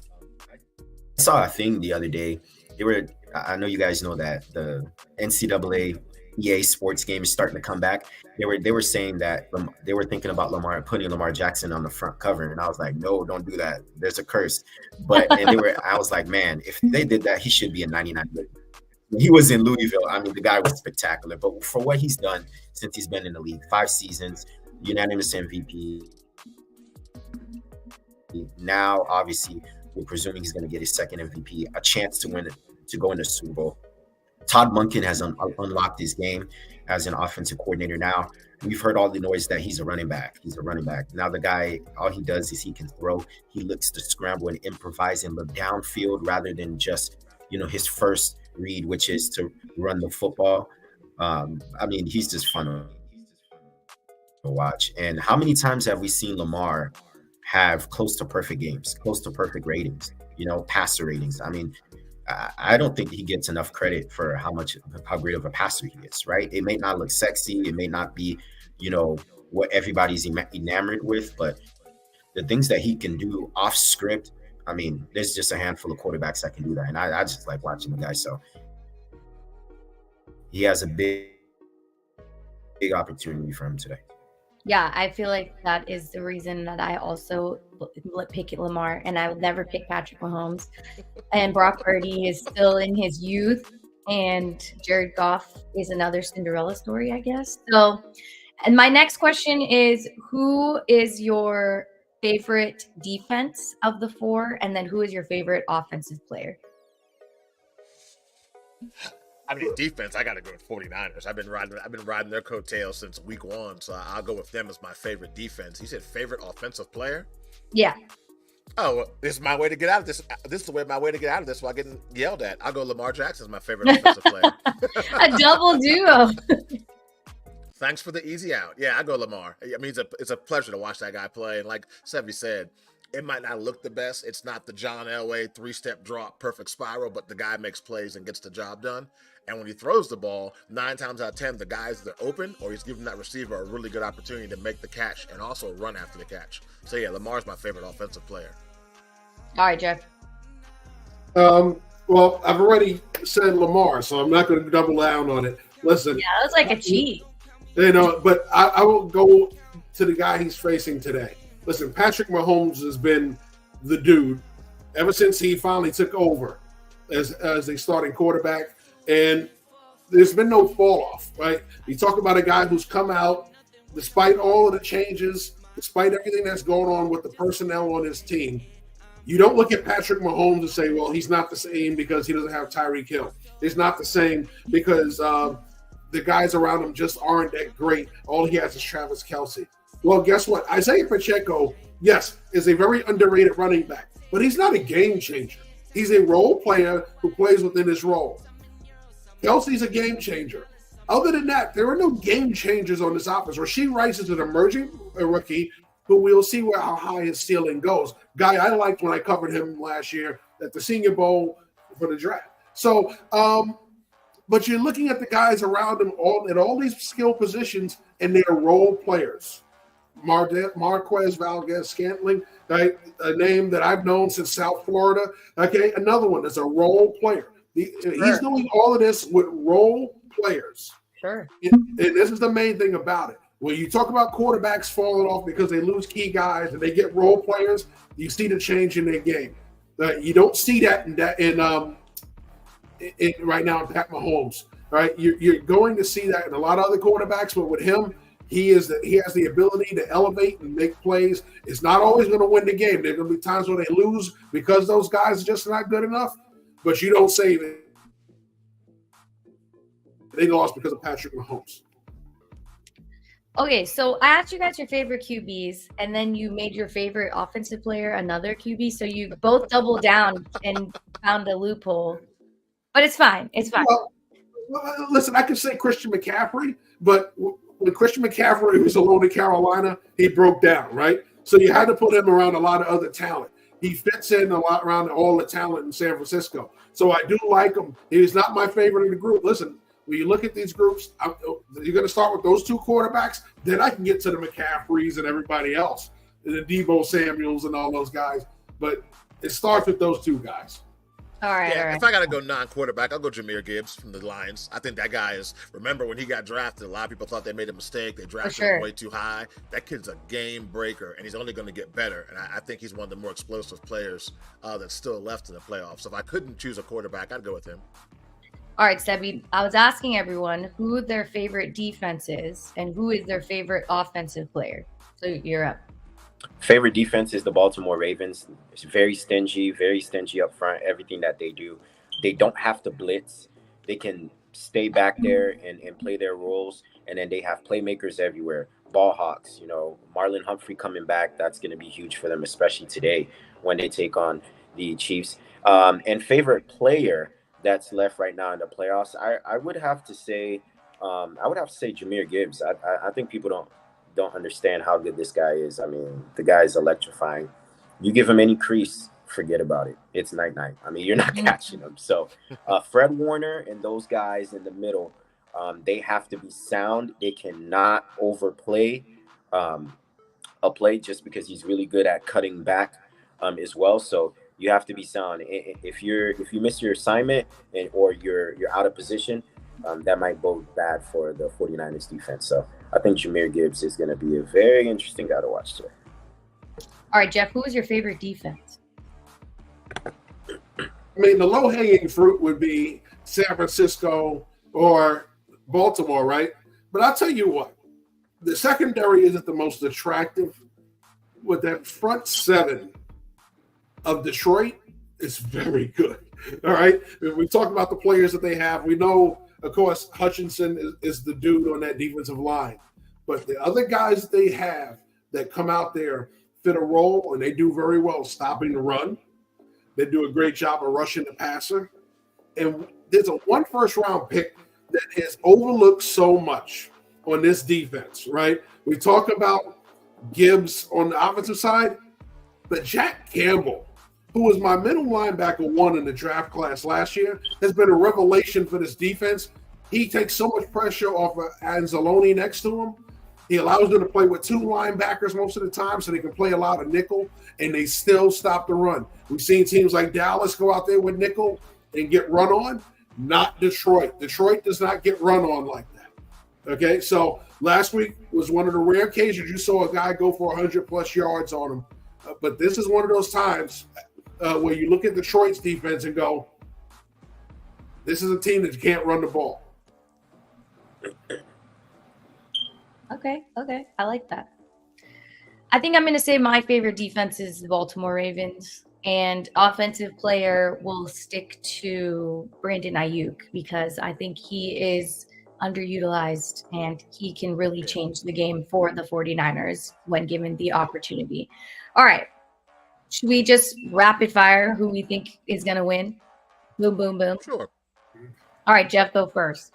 saw a thing the other day. I know you guys know that the NCAA EA sports game is starting to come back. They were saying that they were thinking about putting Lamar Jackson on the front cover, and I was like, no, don't do that. There's a curse. I was like, man, if they did that, he should be a 99. he was in Louisville. I mean, the guy was spectacular. But for what he's done since he's been in the league, 5 seasons, unanimous MVP. Now, obviously, we're presuming he's going to get his second MVP, a chance to win, to go in the Super Bowl. Todd Monken has unlocked his game as an offensive coordinator now. We've heard all the noise that he's a running back. He's a running back. Now the guy, all he does is he can throw. He looks to scramble and improvise and look downfield rather than just, his first read, which is to run the football. I mean, he's just fun to watch. And how many times have we seen Lamar have close to perfect games, close to perfect ratings, passer ratings? I mean, I don't think he gets enough credit for how great of a passer he is, right? It may not look sexy. It may not be, what everybody's enamored with, but the things that he can do off script, I mean, there's just a handful of quarterbacks that can do that. And I just like watching the guy. So he has a big opportunity for him today. Yeah, I feel like that is the reason that I also pick Lamar, and I would never pick Patrick Mahomes. And Brock Purdy is still in his youth, and Jared Goff is another Cinderella story, I guess. So, and my next question is, who is your favorite defense of the 4, and then who is your favorite offensive player? I mean, defense, I got to go with 49ers. I've been riding their coattails since week 1, so I'll go with them as my favorite defense. You said favorite offensive player? Yeah. Oh, well, this is my way to get out of this. This is my way to get out of this while getting yelled at. I'll go Lamar Jackson as my favorite offensive player. A double duo. Thanks for the easy out. Yeah, I go Lamar. I mean, it's a pleasure to watch that guy play. And like Sheby said, it might not look the best. It's not the John Elway 3-step drop, perfect spiral, but the guy makes plays and gets the job done. And when he throws the ball, 9 times out of 10, the guys that are open or he's giving that receiver a really good opportunity to make the catch and also run after the catch. So yeah, Lamar's my favorite offensive player. All right, Jeff. Well, I've already said Lamar, so I'm not going to double down on it. Listen. Yeah, that was like a cheat. But I will go to the guy he's facing today. Listen, Patrick Mahomes has been the dude ever since he finally took over as a starting quarterback. And there's been no fall off, right? You talk about a guy who's come out despite all of the changes, despite everything that's going on with the personnel on his team. You don't look at Patrick Mahomes and say, well, he's not the same because he doesn't have Tyreek Hill. He's not the same because the guys around him just aren't that great. All he has is Travis Kelce. Well, guess what? Isaiah Pacheco, yes, is a very underrated running back, but he's not a game changer. He's a role player who plays within his role. Kelsey's a game changer. Other than that, there are no game changers on this offense. Rashee Rice is an emerging rookie who we'll see how high his ceiling goes. Guy I liked when I covered him last year at the Senior Bowl for the draft. So, but you're looking at the guys around him at all these skill positions, and they're role players. Marquez Valdes-Scantling, right? A name that I've known since South Florida. Okay, another one is a role player. He's doing all of this with role players. Sure. And this is the main thing about it. When you talk about quarterbacks falling off because they lose key guys and they get role players, you see the change in their game. You don't see that in right now in Pat Mahomes. Right? You're going to see that in a lot of other quarterbacks, but with him, he has the ability to elevate and make plays. It's not always going to win the game. There are going to be times where they lose because those guys are just not good enough. But you don't say that they lost because of Patrick Mahomes. Okay, so I asked you guys your favorite QBs, and then you made your favorite offensive player another QB. So you both doubled down and found a loophole. But it's fine. It's fine. Well, listen, I could say Christian McCaffrey, but when Christian McCaffrey was alone in Carolina, he broke down, right? So you had to put him around a lot of other talent. He fits in a lot around all the talent in San Francisco. So I do like him. He's not my favorite in the group. Listen, when you look at these groups, you're going to start with those 2 quarterbacks. Then I can get to the McCaffreys and everybody else, and the Deebo Samuels and all those guys. But it starts with those 2 guys. All right. If I got to go non-quarterback, I'll go Jahmyr Gibbs from the Lions. I think that guy is, remember when he got drafted, a lot of people thought they made a mistake. They drafted him way too high. That kid's a game breaker, and he's only going to get better. And I think he's one of the more explosive players that's still left in the playoffs. So if I couldn't choose a quarterback, I'd go with him. All right, Sheby, I was asking everyone who their favorite defense is and who is their favorite offensive player. So you're up. Favorite defense is the Baltimore Ravens. It's very stingy up front. Everything that they do, they don't have to blitz. They can stay back there and play their roles. And then they have playmakers everywhere. Ball hawks, Marlon Humphrey coming back. That's going to be huge for them, especially today when they take on the Chiefs. And favorite player that's left right now in the playoffs, I would have to say Jahmyr Gibbs. I think people don't understand how good this guy is. I mean, the guy is electrifying. You give him any crease, forget about it. It's night-night. I mean, you're not catching him. So Fred Warner and those guys in the middle, they have to be sound. They cannot overplay a play just because he's really good at cutting back as well. So you have to be sound. If you miss your assignment or you're out of position, that might bode bad for the 49ers defense. So I think Jahmyr Gibbs is going to be a very interesting guy to watch today. All right, Jeff, who is your favorite defense? I mean, the low-hanging fruit would be San Francisco or Baltimore, right? But I'll tell you what, the secondary isn't the most attractive. With that front seven of Detroit, it's very good. All right? We talk about the players that they have. We know, of course, Hutchinson is the dude on that defensive line. But the other guys that they have that come out there fit a role, and they do very well stopping the run. They do a great job of rushing the passer. And there's one first-round pick that is overlooked so much on this defense, right? We talk about Gibbs on the offensive side, but Jack Campbell, who was my middle linebacker one in the draft class last year, has been a revelation for this defense. He takes so much pressure off of Anzalone next to him. He allows them to play with two linebackers most of the time so they can play a lot of nickel, and they still stop the run. We've seen teams like Dallas go out there with nickel and get run on, not Detroit. Detroit does not get run on like that. Okay, so last week was one of the rare occasions you saw a guy go for 100-plus yards on him. But this is one of those times where you look at Detroit's defense and go, this is a team that can't run the ball. Okay. I like that. I think I'm going to say my favorite defense is the Baltimore Ravens, and offensive player will stick to Brandon Ayuk because I think he is underutilized and he can really change the game for the 49ers when given the opportunity. All right. Should we just rapid fire who we think is going to win? Boom, boom, boom. Sure. All right, Jeff, go first.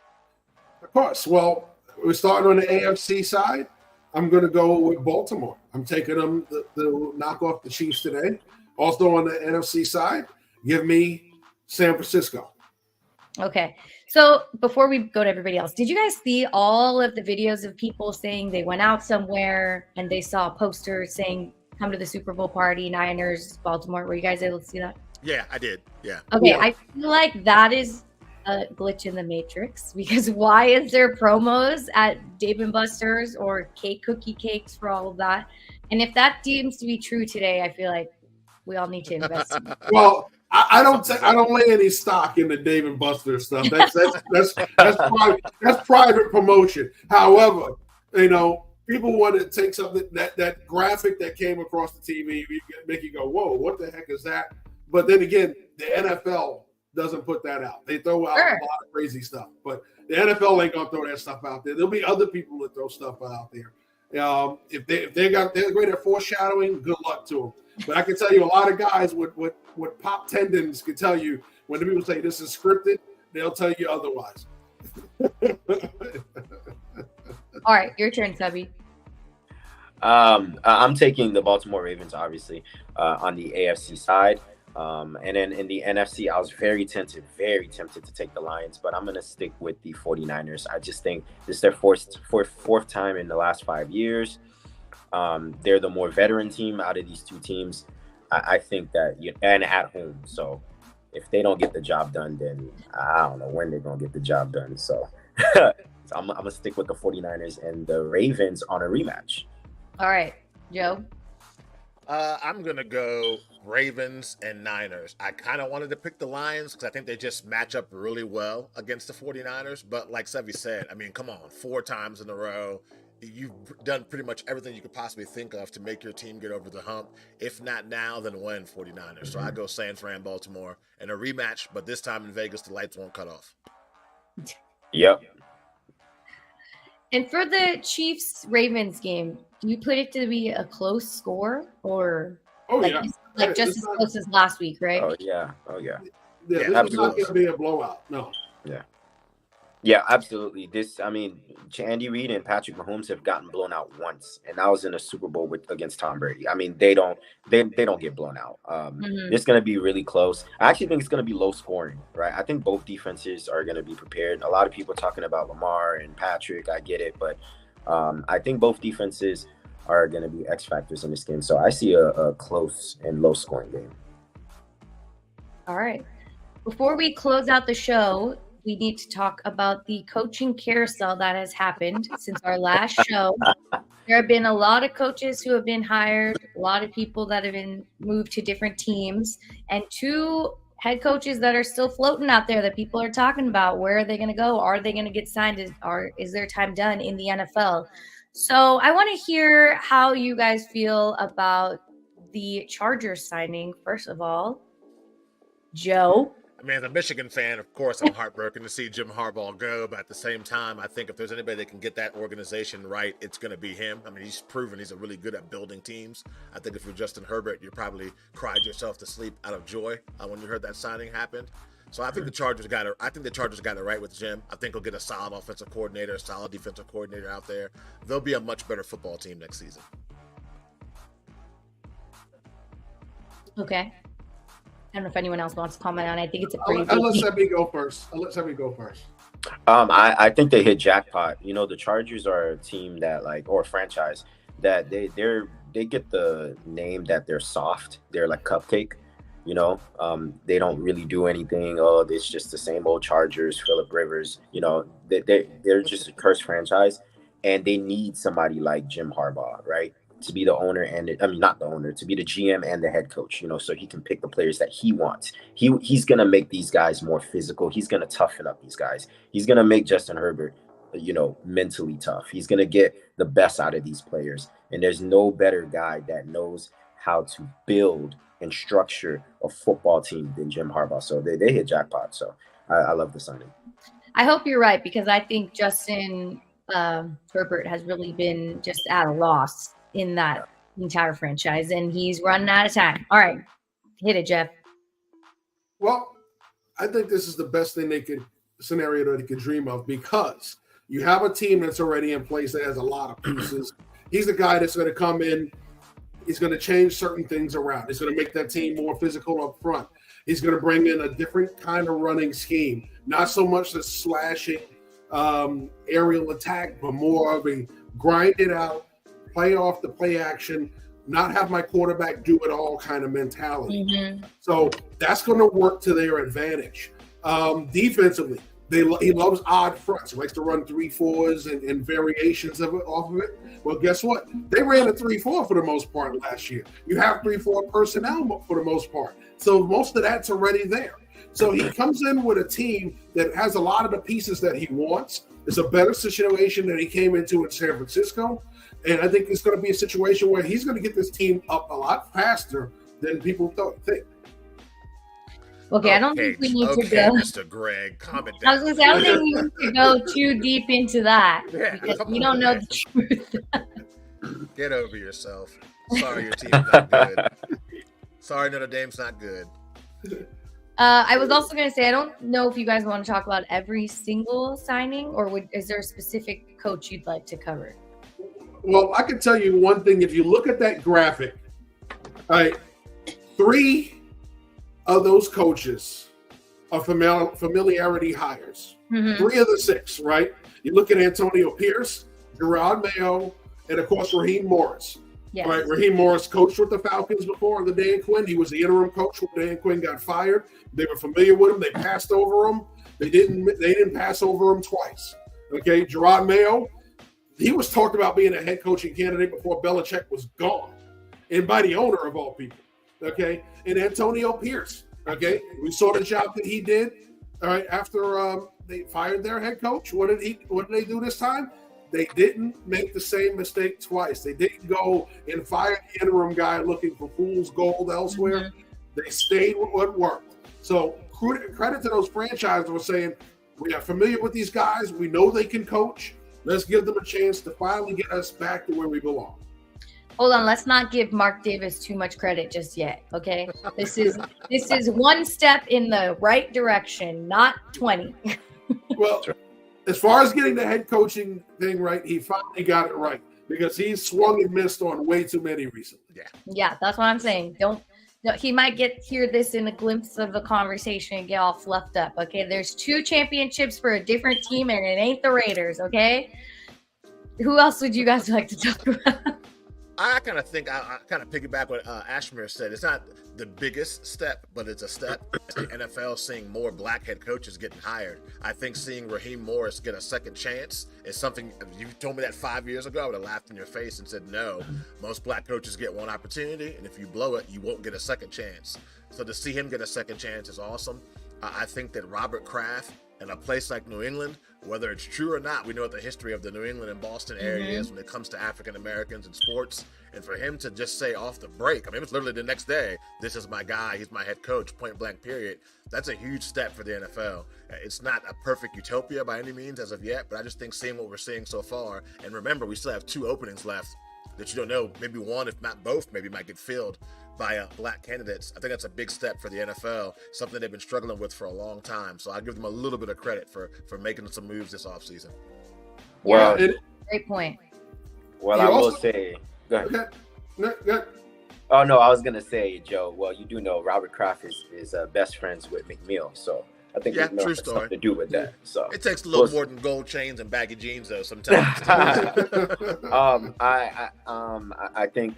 Of course. Well, we're starting on the AFC side. I'm going to go with Baltimore. I'm taking them to knock off the Chiefs today. Also on the NFC side, give me San Francisco. Okay. So before we go to everybody else, did you guys see all of the videos of people saying they went out somewhere and they saw posters saying, come to the Super Bowl party, Niners, Baltimore? Were you guys able to see that? Yeah, I did. Yeah. Okay. Yeah. I feel like that is a glitch in the matrix because why is there promos at Dave & Buster's or cookie cakes for all of that? And if that seems to be true today, I feel like we all need to invest. Well, I don't lay any stock in the Dave & Buster's stuff. That's private promotion. However, people want to take something that graphic that came across the TV, make you go, whoa, what the heck is that? But then again, the NFL doesn't put that out. They throw out a lot of crazy stuff, but the NFL ain't gonna throw that stuff out there. There'll be other people that throw stuff out there. If they're great at foreshadowing, good luck to them. But I can tell you, a lot of guys with pop tendons can tell you when the people say this is scripted, they'll tell you otherwise. All right, your turn, Sheby. I'm taking the Baltimore Ravens, obviously, on the AFC side. And then in the NFC, I was very tempted to take the Lions, but I'm going to stick with the 49ers. I just think this is their fourth time in the last 5 years. They're the more veteran team out of these two teams. I think that, and at home. So if they don't get the job done, then I don't know when they're going to get the job done. So, I'm going to stick with the 49ers and the Ravens on a rematch. All right, Joe. I'm going to go Ravens and Niners. I kind of wanted to pick the Lions because I think they just match up really well against the 49ers. But like Sevy said, I mean, come on, 4 times in a row. You've done pretty much everything you could possibly think of to make your team get over the hump. If not now, then when, 49ers. So I go San Fran, Baltimore, and a rematch, but this time in Vegas, the lights won't cut off. Yep. And for the Chiefs-Ravens game, do you put it to be a close score or just as close as last week, right? Oh, yeah. Yeah, this is not going to be a blowout. No. Yeah, absolutely. Andy Reid and Patrick Mahomes have gotten blown out once, and that was in a Super Bowl against Tom Brady. I mean, they don't get blown out. It's going to be really close. I actually think it's going to be low scoring, right? I think both defenses are going to be prepared. A lot of people are talking about Lamar and Patrick. I get it, but I think both defenses are going to be X factors in this game. So I see a close and low scoring game. All right. Before we close out the show, we need to talk about the coaching carousel that has happened since our last show. There have been a lot of coaches who have been hired, a lot of people that have been moved to different teams, and 2 head coaches that are still floating out there that people are talking about. Where are they going to go? Are they going to get signed? Is their time done in the NFL? So I want to hear how you guys feel about the Chargers signing, first of all. Joe? I mean, as a Michigan fan, of course, I'm heartbroken to see Jim Harbaugh go, but at the same time, I think if there's anybody that can get that organization right, it's going to be him. I mean, he's proven he's really good at building teams. I think if you're Justin Herbert, you probably cried yourself to sleep out of joy when you heard that signing happened. So I think the Chargers got it right with Jim. I think he'll get a solid offensive coordinator, a solid defensive coordinator out there. They'll be a much better football team next season. Okay. I don't know if anyone else wants to comment on it. I think it's a pretty I'll let Sheby go first. I think they hit jackpot. You know, the Chargers are a team that or franchise that they get the name that they're soft. They're like cupcake. You know, they don't really do anything. Oh, it's just the same old Chargers, Phillip Rivers. You know, they're just a cursed franchise, and they need somebody like Jim Harbaugh, right? To be the owner not the owner, to be the GM and the head coach, you know, so he can pick the players that he wants. He's going to make these guys more physical. He's going to toughen up these guys. He's going to make Justin Herbert, you know, mentally tough. He's going to get the best out of these players. And there's no better guy that knows how to build and structure a football team than Jim Harbaugh. So they hit jackpot. So I love the signing. I hope you're right, because I think Justin Herbert has really been just at a loss in that entire franchise, and he's running out of time. All right, hit it, Jeff. Well, I think this is the best scenario that he could dream of, because you have a team that's already in place that has a lot of pieces. He's the guy that's going to come in. He's going to change certain things around. He's going to make that team more physical up front. He's going to bring in a different kind of running scheme, not so much the slashing aerial attack, but more of a grind it out, play off the play action, not have my quarterback do it all kind of mentality. Mm-hmm. So that's going to work to their advantage. Defensively, he loves odd fronts. He likes to run 3-4s and variations of it off of it. Well, guess what? They ran a 3-4 for the most part last year. You have 3-4 personnel for the most part. So most of that's already there. So he comes in with a team that has a lot of the pieces that he wants. It's a better situation than he came into in San Francisco. And I think it's going to be a situation where he's going to get this team up a lot faster than people think. Okay, I don't think we need to go. Mr. Greg, calm it down. I was going to say, I don't think we need to go too deep into that, because we don't know the truth. Get over yourself. Sorry your team's not good. Sorry Notre Dame's not good. I was also going to say, I don't know if you guys want to talk about every single signing, or is there a specific coach you'd like to cover? Well, I can tell you one thing. If you look at that graphic, all right, 3 of those coaches are familiarity hires. Mm-hmm. 3 of the 6, right? You look at Antonio Pierce, Gerard Mayo, and, of course, Raheem Morris. Yes. Right, Raheem Morris coached with the Falcons before under Dan Quinn. He was the interim coach when Dan Quinn got fired. They were familiar with him. They passed over him. They didn't pass over him twice. Okay, Gerard Mayo, he was talked about being a head coaching candidate before Belichick was gone, and by the owner of all people. okay, and Antonio Pierce, okay. We saw the job that he did, all right, after they fired their head coach. What did they do this time? They didn't make the same mistake twice. They didn't go and fire the interim guy looking for fool's gold elsewhere. They stayed with what worked. So credit to those franchises who are saying, we are familiar with these guys. We know they can coach. Let's give them a chance to finally get us back to where we belong. Hold on, let's not give Mark Davis too much credit just yet, okay? This is one step in the right direction, not 20. Well, as far as getting the head coaching thing right, he finally got it right because he's swung and missed on way too many recently. Yeah, that's what I'm saying. He might hear this in a glimpse of the conversation and get all fluffed up, okay? There's 2 championships for a different team, and it ain't the Raiders, okay? Who else would you guys like to talk about? I kind of think I kind of piggyback what Ashmere said. It's not the biggest step, but it's a step. The NFL seeing more black head coaches getting hired. I think seeing Raheem Morris get a second chance is something. If you told me that 5 years ago, I would have laughed in your face and said, no, most black coaches get one opportunity, and if you blow it, you won't get a second chance. So to see him get a second chance is awesome. I think that Robert Kraft in a place like New England, whether it's true or not, we know what the history of the New England and Boston area is when it comes to African Americans in sports. And for him to just say off the break, I mean, it was literally the next day, this is my guy, he's my head coach, point blank period. That's a huge step for the NFL. It's not a perfect utopia by any means as of yet, but I just think seeing what we're seeing so far, and remember, we still have 2 openings left that you don't know, maybe one, if not both, maybe might get filled by black candidates. I think that's a big step for the NFL, something they've been struggling with for a long time. So I give them a little bit of credit for making some moves this offseason. Well, great point. Well, I will say, go ahead. Go. Oh, no, I was going to say, Joe, well, you do know Robert Kraft is best friends with McNeil, so I think McNeil has something to do with that. So it takes a little more than gold chains and baggy jeans, though, sometimes. I think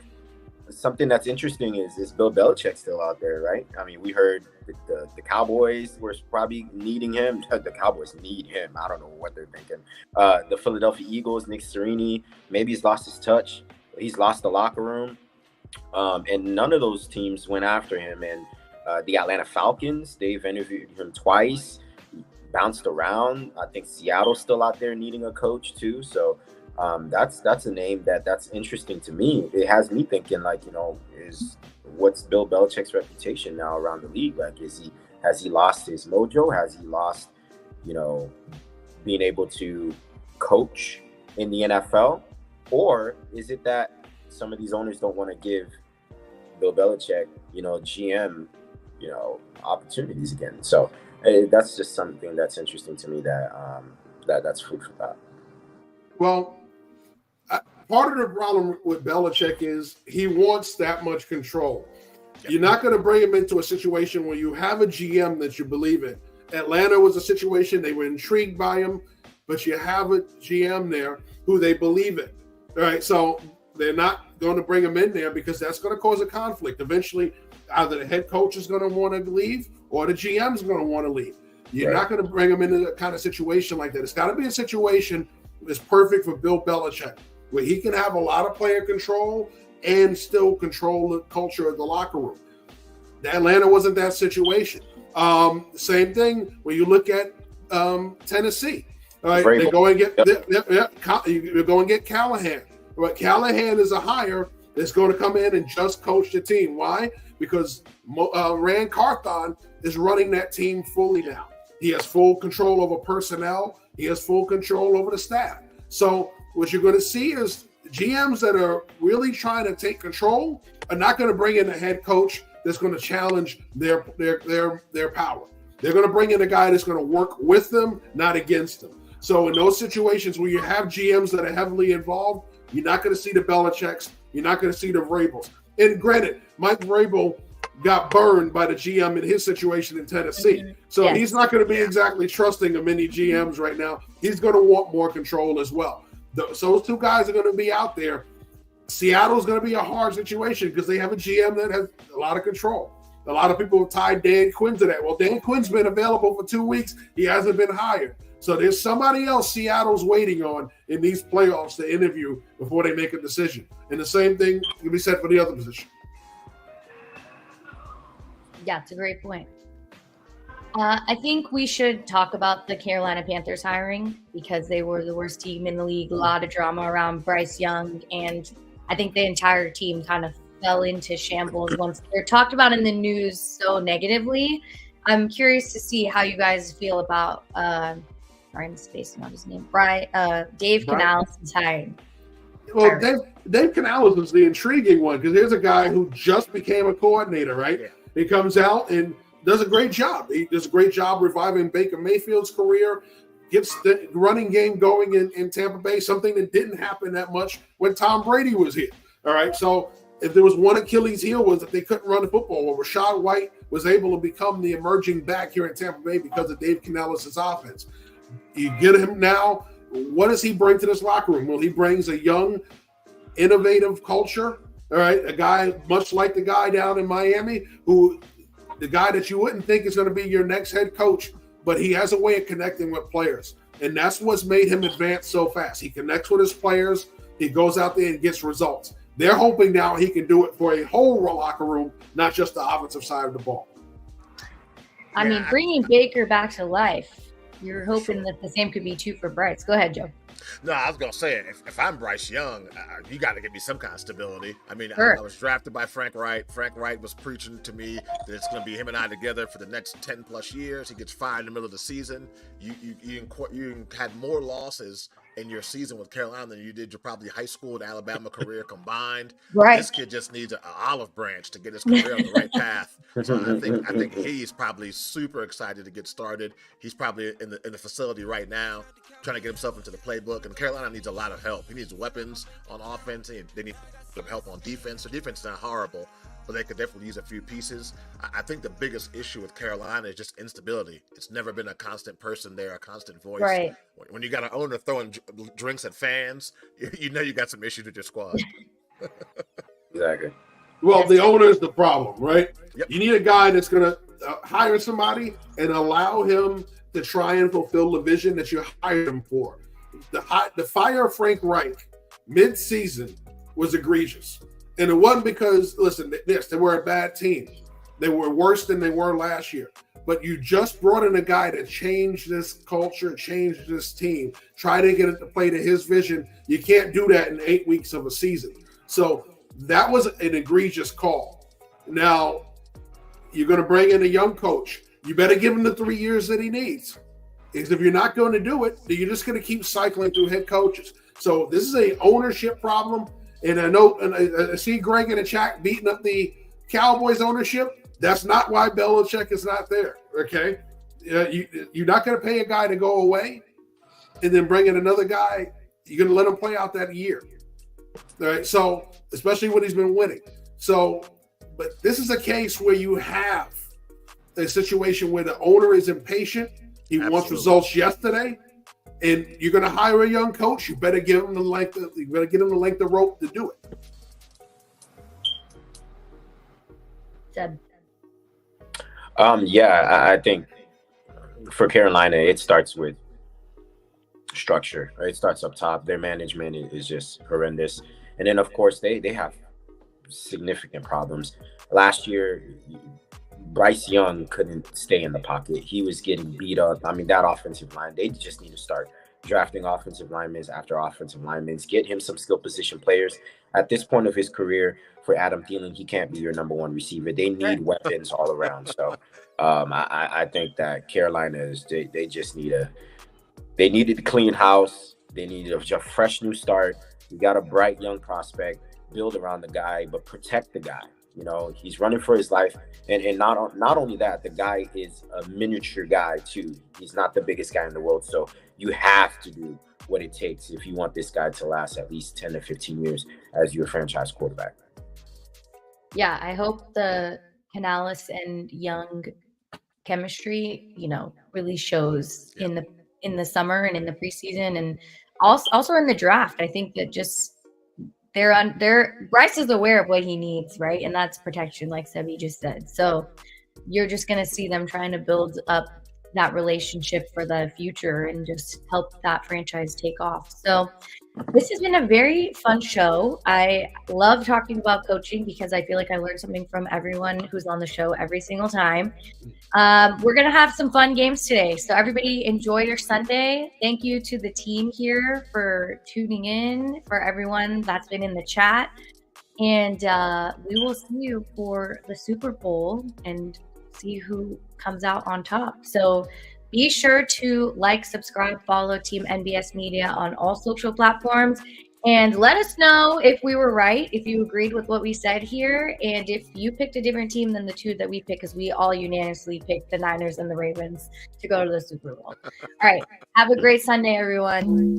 something that's interesting is Bill Belichick still out there, right? I mean, we heard the Cowboys were probably needing him. The Cowboys need him. I don't know what they're thinking. The Philadelphia Eagles, Nick Sirianni, maybe he's lost his touch. He's lost the locker room. And none of those teams went after him. And the Atlanta Falcons, they've interviewed him twice. He bounced around. I think Seattle's still out there needing a coach too. So that's a name that's interesting to me. It has me thinking, like, what's Bill Belichick's reputation now around the league? Like, has he lost his mojo? Has he lost, being able to coach in the NFL? Or is it that some of these owners don't want to give Bill Belichick, GM, opportunities again? So that's just something that's interesting to me that's food for thought. Well, part of the problem with Belichick is he wants that much control. You're not going to bring him into a situation where you have a GM that you believe in. Atlanta was a situation, they were intrigued by him, but you have a GM there who they believe in. All right, so they're not going to bring him in there because that's going to cause a conflict. Eventually, either the head coach is going to want to leave or the GM is going to want to leave. You're not going to bring him into a kind of situation like that. It's got to be a situation that's perfect for Bill Belichick, where he can have a lot of player control and still control the culture of the locker room. Atlanta wasn't that situation. Same thing when you look at Tennessee. All right, they go and get Callahan. But Callahan is a hire that's going to come in and just coach the team. Why? Because Rand Carthon is running that team fully now. He has full control over personnel. He has full control over the staff. So what you're going to see is GMs that are really trying to take control are not going to bring in a head coach that's going to challenge their power. They're going to bring in a guy that's going to work with them, not against them. So in those situations where you have GMs that are heavily involved, you're not going to see the Belichicks. You're not going to see the Vrabels. And granted, Mike Vrabel got burned by the GM in his situation in Tennessee. So he's not going to be exactly trusting of many GMs right now. He's going to want more control as well. So those 2 guys are going to be out there. Seattle's going to be a hard situation because they have a GM that has a lot of control. A lot of people have tied Dan Quinn to that. Well, Dan Quinn's been available for 2 weeks. He hasn't been hired. So there's somebody else Seattle's waiting on in these playoffs to interview before they make a decision. And the same thing can be said for the other position. Yeah, it's a great point. I think we should talk about the Carolina Panthers hiring because they were the worst team in the league. A lot of drama around Bryce Young, and I think the entire team kind of fell into shambles once they're talked about in the news so negatively. I'm curious to see how you guys feel about I'm spacing out his name. Dave Canales' hiring. Well, Dave Canales is the intriguing one because here's a guy who just became a coordinator, right? Yeah. He comes out and does a great job. He does a great job reviving Baker Mayfield's career, gets the running game going in Tampa Bay, something that didn't happen that much when Tom Brady was here. All right, so if there was one Achilles heel was that they couldn't run the football. Well, Rachaad White was able to become the emerging back here in Tampa Bay because of Dave Canales' offense. You get him now. What does he bring to this locker room? Well, he brings a young, innovative culture. All right, a guy much like the guy down in Miami, the guy that you wouldn't think is going to be your next head coach, but he has a way of connecting with players, and that's what's made him advance so fast. He connects with his players. He goes out there and gets results. They're hoping now he can do it for a whole locker room, not just the offensive side of the ball. I mean, bringing Baker back to life. You're hoping that the same could be true for Bryce. Go ahead, Joe. No, I was going to say, if I'm Bryce Young, you got to give me some kind of stability. I mean, Sure. I was drafted by Frank Wright. Frank Wright was preaching to me that it's going to be him and I together for the next 10 plus years. He gets fired in the middle of the season. You had more losses in your season with Carolina than you did your probably high school and Alabama career combined. Right. This kid just needs an olive branch to get his career on the right path. So I think he's probably super excited to get started. He's probably in the facility right now, trying to get himself into the playbook. And Carolina needs a lot of help. He needs weapons on offense. They need some help on defense. The defense is not horrible, but they could definitely use a few pieces. I think the biggest issue with Carolina is just instability. It's never been a constant person there, a constant voice. Right. When you got an owner throwing drinks at fans, you know you got some issues with your squad. Exactly. Well, the owner is the problem, right? Yep. You need a guy that's going to hire somebody and allow him to try and fulfill the vision that you hired him for. The fire of Frank Reich mid-season was egregious. And it wasn't because, listen, they were a bad team. They were worse than they were last year. But you just brought in a guy to change this culture, change this team, try to get it to play to his vision. You can't do that in 8 weeks of a season. So that was an egregious call. Now, you're going to bring in a young coach. You better give him the 3 years that he needs. Because if you're not going to do it, then you're just going to keep cycling through head coaches. So this is an ownership problem. And I know, and I see Greg in the chat beating up the Cowboys ownership. That's not why Belichick is not there, okay? You're not going to pay a guy to go away and then bring in another guy. You're going to let him play out that year, all right? So, especially when he's been winning. So, but this is a case where you have a situation where the owner is impatient. He wants results yesterday, and you're going to hire a young coach. You better give him the length of rope to do it. Said. I think for Carolina, it starts with structure. Right? It starts up top. Their management is just horrendous. And then, of course, they have significant problems. Last year, Bryce Young couldn't stay in the pocket. He was getting beat up. I mean, that offensive line, they just need to start drafting offensive linemen after offensive linemen, get him some skill position players. At this point of his career, for Adam Thielen, he can't be your number one receiver. They need weapons all around. So I think that Carolina they just needed to clean house. They needed a fresh new start. You got a bright young prospect, build around the guy, but protect the guy. You know, he's running for his life. And not only that, the guy is a miniature guy too. He's not the biggest guy in the world. So you have to do what it takes if you want this guy to last at least 10 to 15 years as your franchise quarterback. Yeah, I hope the Canales and Young chemistry, really shows in the summer and in the preseason and also in the draft. I think that just Bryce is aware of what he needs, right? And that's protection, like Sheby just said. So you're just going to see them trying to build up that relationship for the future and just help that franchise take off. So this has been a very fun show. I love talking about coaching because I feel like I learn something from everyone who's on the show every single time. We're going to have some fun games today. So everybody enjoy your Sunday. Thank you to the team here for tuning in, for everyone that's been in the chat. And we will see you for the Super Bowl and see who comes out on top. So be sure to like, subscribe, follow Team NBS Media on all social platforms. And let us know if we were right, if you agreed with what we said here, and if you picked a different team than the two that we picked, because we all unanimously picked the Niners and the Ravens to go to the Super Bowl. All right. Have a great Sunday, everyone.